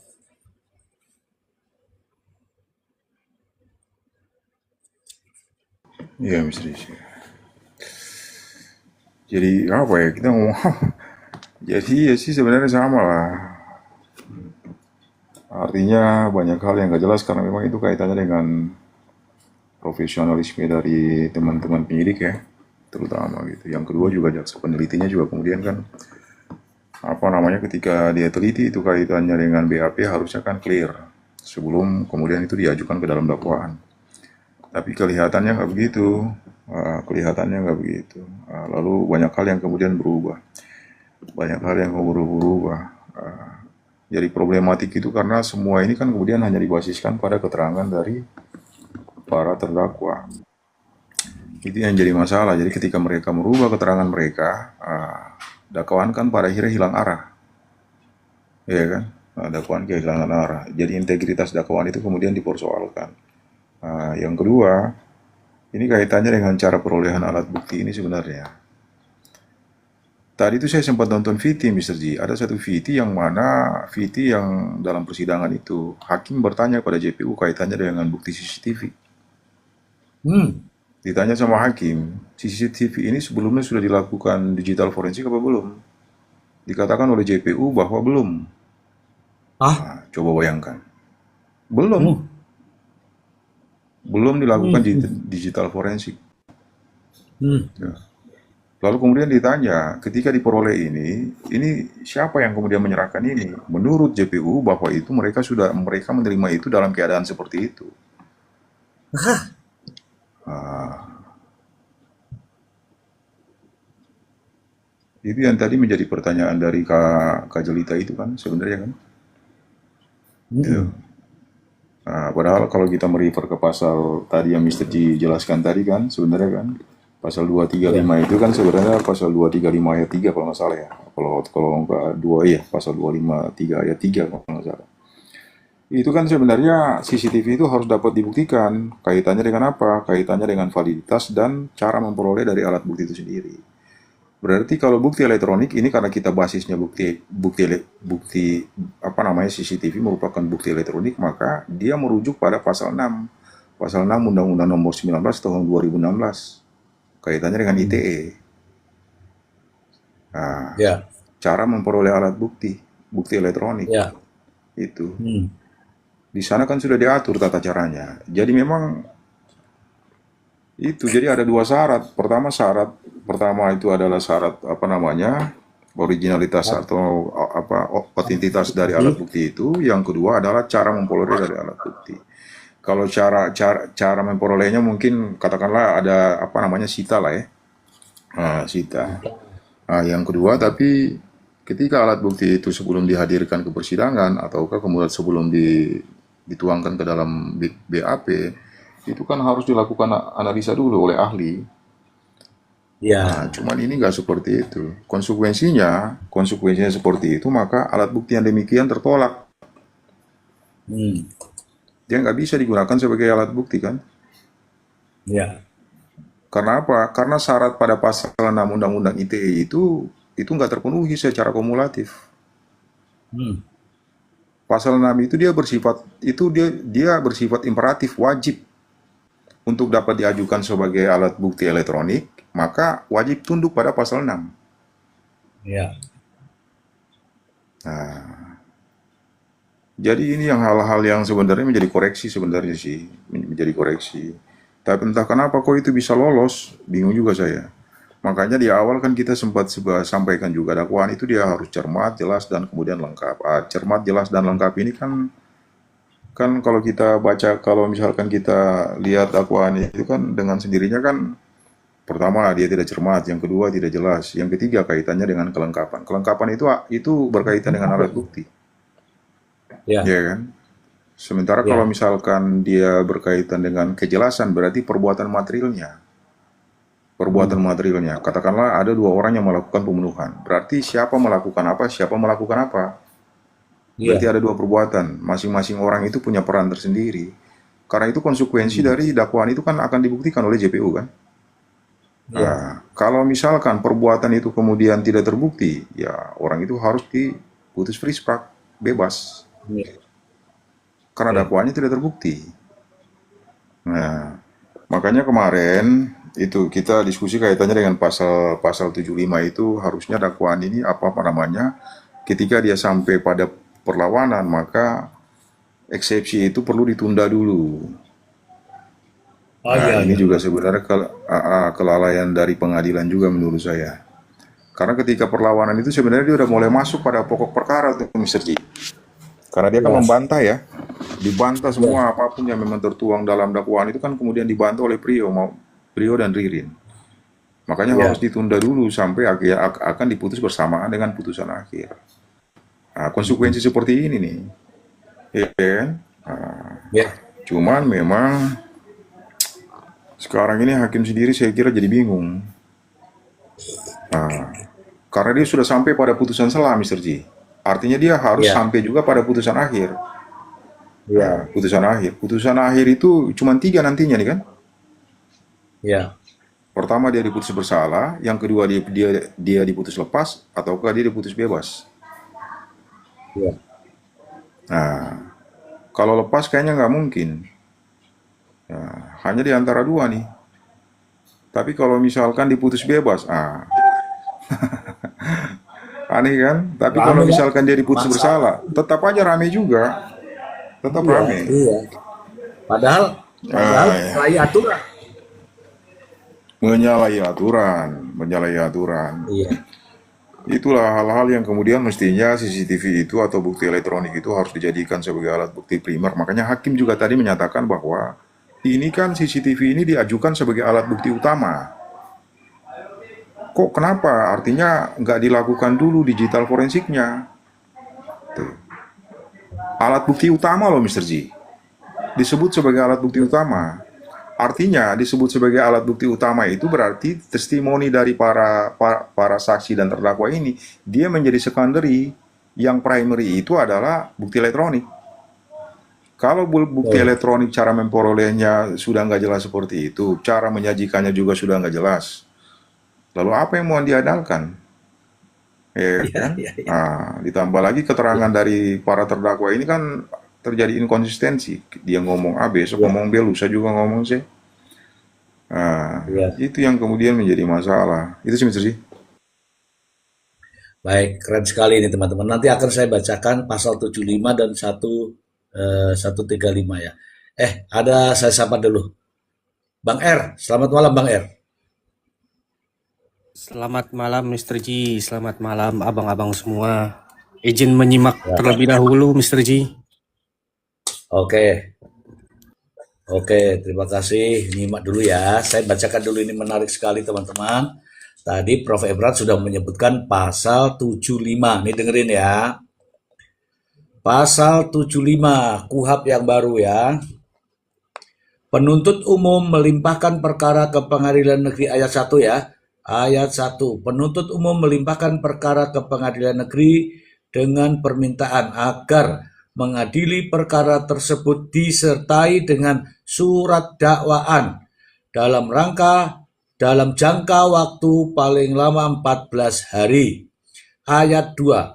Iya, Mr. Isi. Jadi apa ya, kita ngomong jadi ya sih sebenarnya sama lah. Artinya banyak hal yang gak jelas karena memang itu kaitannya dengan profesionalisme dari teman-teman penyidik ya, terutama gitu. Yang kedua juga jaksa penelitinya juga kemudian kan apa namanya, ketika dia teliti itu kaitannya dengan BAP harusnya kan clear sebelum kemudian itu diajukan ke dalam dakwaan. Tapi kelihatannya nggak begitu, lalu banyak hal yang kemudian berubah, berubah. Jadi problematik itu karena semua ini kan kemudian hanya dibasiskan pada keterangan dari para terdakwa. Itu yang jadi masalah. Jadi ketika mereka merubah keterangan mereka, dakwaan kan pada akhirnya hilang arah, ya kan? Dakwaan kehilangan arah. Jadi integritas dakwaan itu kemudian dipersoalkan. Yang kedua, ini kaitannya dengan cara perolehan alat bukti ini sebenarnya. Tadi itu saya sempat nonton VT, Mr. G. Ada satu VT yang dalam persidangan itu hakim bertanya pada JPU kaitannya dengan bukti CCTV. Ditanya sama hakim, CCTV ini sebelumnya sudah dilakukan digital forensik apa belum? Dikatakan oleh JPU bahwa belum. Coba bayangkan. Belum dilakukan digital forensik. Ya. Lalu kemudian ditanya, ketika diperoleh ini siapa yang kemudian menyerahkan ini? Menurut JPU bahwa itu mereka menerima itu dalam keadaan seperti itu. Itu yang tadi menjadi pertanyaan dari Kak Jelita itu kan sebenarnya kan. Padahal kalau kita merefer ke pasal tadi yang Mr. G jelaskan tadi kan sebenarnya kan pasal 235 itu kan sebenarnya pasal 235 ayat 3 kalau nggak salah ya. Kalau nggak 2 ya pasal 253 ayat 3 kalau nggak salah. Itu kan sebenarnya CCTV itu harus dapat dibuktikan. Kaitannya dengan apa? Kaitannya dengan validitas dan cara memperoleh dari alat bukti itu sendiri. Berarti kalau bukti elektronik ini karena kita basisnya bukti CCTV merupakan bukti elektronik, maka dia merujuk pada pasal 6 Undang-Undang Nomor 19 tahun 2016 kaitannya dengan ITE. Cara memperoleh alat bukti elektronik itu di sana kan sudah diatur tata caranya. Jadi memang itu, jadi ada dua syarat. Pertama itu adalah syarat originalitas atau otentitas dari alat bukti itu. Yang kedua adalah cara memperoleh dari alat bukti. Kalau cara memperolehnya mungkin katakanlah ada sita lah ya. Sita. Yang kedua, tapi ketika alat bukti itu sebelum dihadirkan ke persidangan ataukah kemudian sebelum dituangkan ke dalam BAP, itu kan harus dilakukan analisa dulu oleh ahli. Cuman ini nggak seperti itu. Konsekuensinya seperti itu, maka alat bukti yang demikian tertolak. Dia nggak bisa digunakan sebagai alat bukti kan? Karena apa? Karena syarat pada pasal 6 Undang-Undang ITE itu nggak terpenuhi secara kumulatif. Pasal 6 itu dia bersifat imperatif, wajib untuk dapat diajukan sebagai alat bukti elektronik, maka wajib tunduk pada pasal 6. Jadi ini yang hal-hal yang sebenarnya menjadi koreksi Tapi entah kenapa kok itu bisa lolos, bingung juga saya. Makanya di awal kan kita sempat sampaikan juga dakwaan itu dia harus cermat, jelas, dan kemudian lengkap. Cermat, jelas, dan lengkap ini kan kan kalau kita baca, kalau misalkan kita lihat dakwaan itu kan dengan sendirinya kan, pertama dia tidak cermat, yang kedua tidak jelas, yang ketiga kaitannya dengan kelengkapan. Kelengkapan itu berkaitan dengan alat bukti, Ya, ya kan? Sementara ya, kalau misalkan dia berkaitan dengan kejelasan, berarti perbuatan materialnya. Perbuatan materialnya, katakanlah ada dua orang yang melakukan pembunuhan. Berarti siapa melakukan apa, siapa melakukan apa. Berarti iya, ada dua perbuatan. Masing-masing orang itu punya peran tersendiri. Karena itu konsekuensi dari dakwaan itu kan akan dibuktikan oleh JPU kan. iya, Nah, kalau misalkan perbuatan itu kemudian tidak terbukti, ya orang itu harus diputus free spark, bebas. iya, Karena iya, dakwaannya tidak terbukti. Nah, makanya kemarin itu kita diskusi kaitannya dengan pasal pasal 75 itu harusnya dakwaan ini apa namanya, ketika dia sampai pada perlawanan maka eksepsi itu perlu ditunda dulu. oh Nah, iya, ini iya, juga sebenarnya kelalaian dari pengadilan juga menurut saya. Karena ketika perlawanan itu sebenarnya dia udah mulai masuk pada pokok perkara tuh Mr. G. Karena dia kan jelas, membantah ya, dibantah iya, semua apapun yang memang tertuang dalam dakwaan itu kan kemudian dibantah oleh Prio dan Ririn. Makanya iya, harus ditunda dulu sampai akan diputus bersamaan dengan putusan akhir. Nah, konsekuensi seperti ini nih, ya kan? Nah, iya, cuman memang sekarang ini hakim sendiri saya kira jadi bingung. Nah, karena dia sudah sampai pada putusan selah, Mr. G. Artinya dia harus iya, sampai juga pada putusan akhir. Nah, iya, putusan akhir. Putusan akhir itu cuma 3 nantinya nih kan. iya, Pertama dia diputus bersalah, yang kedua dia diputus lepas, ataukah dia diputus bebas. iya, Nah, kalau lepas kayaknya nggak mungkin. Nah, hanya di antara dua nih. Tapi kalau misalkan diputus bebas, aneh kan? Tapi kalau rame kan? misalkan dia diputus Masalah, bersalah, tetap aja rame juga, tetap iya, rame. iya. Padahal, padahal Ya. melalui aturan. Menyalahi aturan. Iya, Itulah hal-hal yang kemudian mestinya CCTV itu atau bukti elektronik itu harus dijadikan sebagai alat bukti primer. Makanya hakim juga tadi menyatakan bahwa ini kan CCTV ini diajukan sebagai alat bukti utama. Kok kenapa? Artinya nggak dilakukan dulu digital forensiknya. Tuh. Alat bukti utama loh Mr. G. Disebut sebagai alat bukti utama. Artinya disebut sebagai alat bukti utama itu berarti testimoni dari para saksi dan terdakwa ini dia menjadi secondary, yang primary itu adalah bukti elektronik. Kalau bukti betul. elektronik cara memperolehnya sudah nggak jelas seperti itu, cara menyajikannya juga sudah nggak jelas. Lalu apa yang mau diandalkan? Ya Iya, kan? iya, iya, Nah, ditambah lagi keterangan dari para terdakwa ini kan terjadi inkonsistensi. Dia ngomong A, besok iya, ngomong B, lusa juga ngomong C. Nah, iya. itu yang kemudian menjadi masalah. Itu sih, Mr. Sih. Baik, keren sekali ini teman-teman. Nanti akan saya bacakan pasal 75 dan 135 ya. Ada saya sapa dulu. Bang R, selamat malam Bang R. Selamat malam Mr. G, selamat malam abang-abang semua. Izin menyimak Ya, terlebih dahulu Mr. G. oke. Oke, terima kasih. Nyimak dulu ya. Saya bacakan dulu, ini menarik sekali teman-teman. Tadi Prof. Ebrat sudah menyebutkan pasal 75. Ini dengerin ya. Pasal 75 KUHP yang baru ya. Penuntut umum melimpahkan perkara ke Pengadilan Negeri ayat 1 ya. Ayat 1. Penuntut umum melimpahkan perkara ke Pengadilan Negeri dengan permintaan agar mengadili perkara tersebut disertai dengan surat dakwaan dalam jangka waktu paling lama 14 hari. Ayat 2.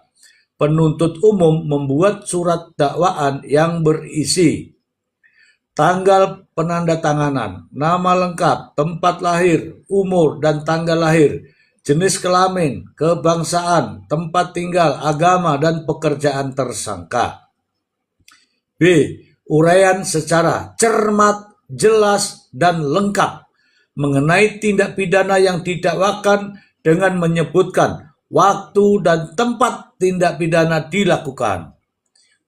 Penuntut umum membuat surat dakwaan yang berisi tanggal penandatanganan, nama lengkap, tempat lahir, umur dan tanggal lahir, jenis kelamin, kebangsaan, tempat tinggal, agama, dan pekerjaan tersangka. B. Uraian secara cermat, jelas, dan lengkap mengenai tindak pidana yang didakwakan dengan menyebutkan waktu dan tempat tindak pidana dilakukan.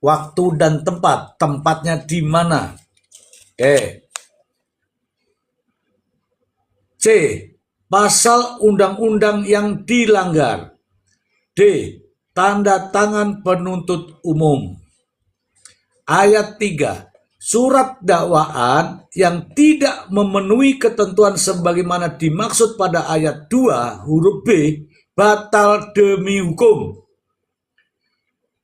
Waktu dan tempat, tempatnya di mana? Oke. C. Pasal undang-undang yang dilanggar. D. Tanda tangan penuntut umum. Ayat 3. Surat dakwaan yang tidak memenuhi ketentuan sebagaimana dimaksud pada ayat 2 huruf B batal demi hukum.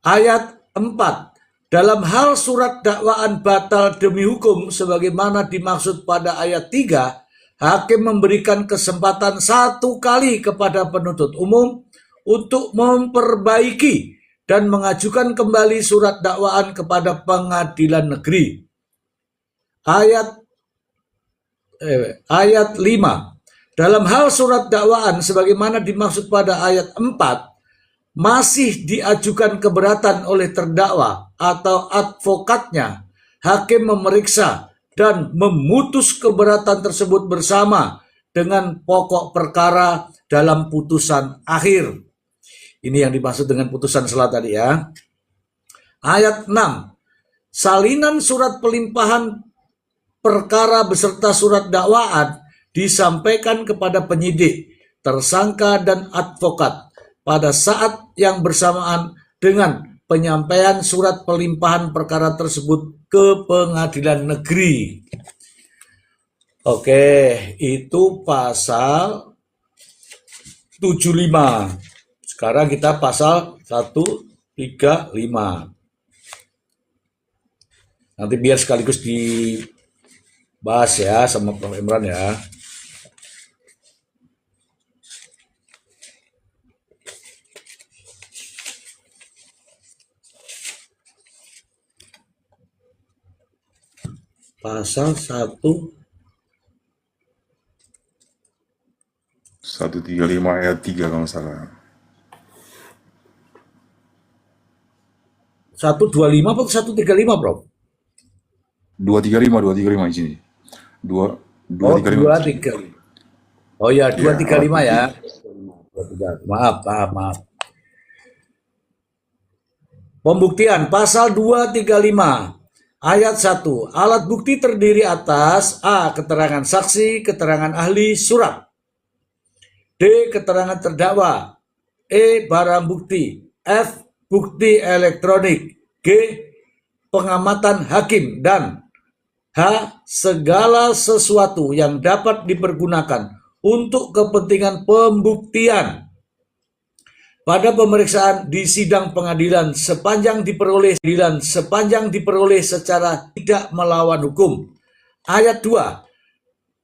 Ayat 4. Dalam hal surat dakwaan batal demi hukum sebagaimana dimaksud pada ayat 3, hakim memberikan kesempatan 1 kali kepada penuntut umum untuk memperbaiki dan mengajukan kembali surat dakwaan kepada pengadilan negeri. Ayat 5. Dalam hal surat dakwaan sebagaimana dimaksud pada ayat 4, masih diajukan keberatan oleh terdakwa atau advokatnya, hakim memeriksa dan memutus keberatan tersebut bersama dengan pokok perkara dalam putusan akhir. Ini yang dimaksud dengan putusan sela tadi ya. Ayat 6. Salinan surat pelimpahan perkara beserta surat dakwaan disampaikan kepada penyidik, tersangka dan advokat pada saat yang bersamaan dengan penyampaian surat pelimpahan perkara tersebut ke pengadilan negeri. Oke, itu pasal 75. Sekarang kita pasal 135. Nanti biar sekaligus dibahas ya sama Prof. Imran ya. Pasal 135 ayat 3 kalau nggak salah. 125 atau 135, Prof? 235 di sini. 235. Oh ya, Ya, 235 alat ya. bukti. Maaf. Pembuktian pasal 235 ayat 1. Alat bukti terdiri atas A. Keterangan saksi, keterangan ahli, surat. D. Keterangan terdakwa. E. Barang bukti. F. Bukti elektronik. G. Pengamatan hakim. Dan H. Segala sesuatu yang dapat dipergunakan untuk kepentingan pembuktian pada pemeriksaan di sidang pengadilan sepanjang diperoleh secara tidak melawan hukum. Ayat 2.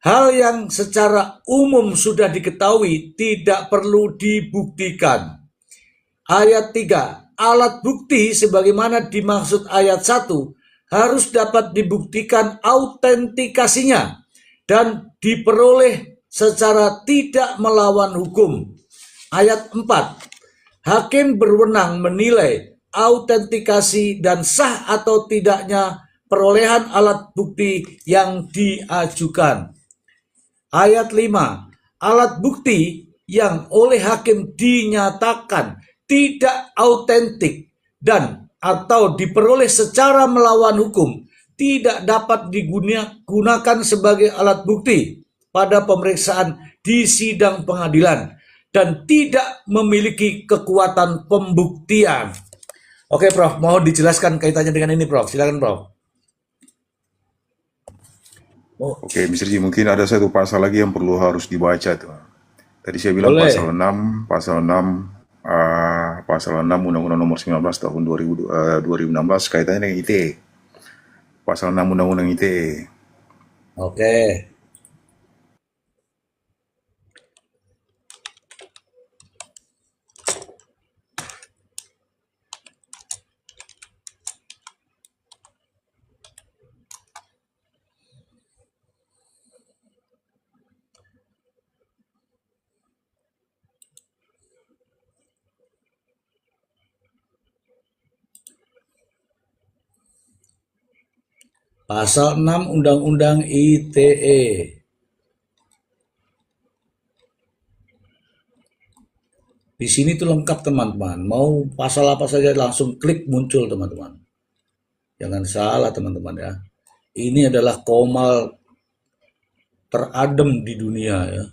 Hal yang secara umum sudah diketahui tidak perlu dibuktikan. Ayat 3. Alat bukti sebagaimana dimaksud ayat 1 harus dapat dibuktikan autentikasinya dan diperoleh secara tidak melawan hukum. Ayat 4. Hakim berwenang menilai autentikasi dan sah atau tidaknya perolehan alat bukti yang diajukan. Ayat 5. Alat bukti yang oleh hakim dinyatakan tidak autentik dan atau diperoleh secara melawan hukum tidak dapat digunakan sebagai alat bukti pada pemeriksaan di sidang pengadilan dan tidak memiliki kekuatan pembuktian. Oke, Prof, mohon dijelaskan kaitannya dengan ini, Prof. Silakan, Prof. Oke, Mr. Ji, mungkin ada satu pasal lagi yang harus dibaca tuh. Tadi saya bilang Boleh. pasal 6 Undang-Undang Nomor 19 tahun 2016 kaitannya dengan ITE. Pasal 6 Undang-Undang ITE. Oke. Pasal 6 Undang-Undang ITE. Di sini tuh lengkap teman-teman. Mau pasal apa saja langsung klik muncul teman-teman. Jangan salah teman-teman ya. Ini adalah Komal teradem di dunia ya.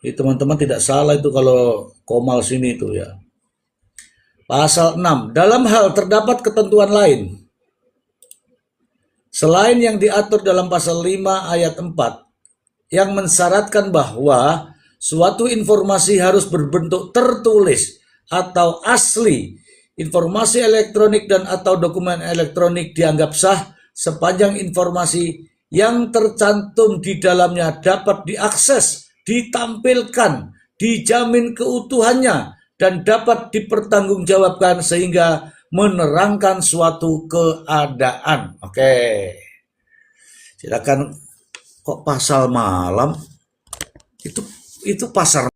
Jadi teman-teman tidak salah itu kalau Komal sini itu ya. Pasal 6. Dalam hal terdapat ketentuan lain selain yang diatur dalam pasal 5 ayat 4 yang mensyaratkan bahwa suatu informasi harus berbentuk tertulis atau asli, informasi elektronik dan atau dokumen elektronik dianggap sah sepanjang informasi yang tercantum di dalamnya dapat diakses, ditampilkan, dijamin keutuhannya, dan dapat dipertanggungjawabkan sehingga menerangkan suatu keadaan. Oke. Silakan. Kok pasal malam? Itu pasar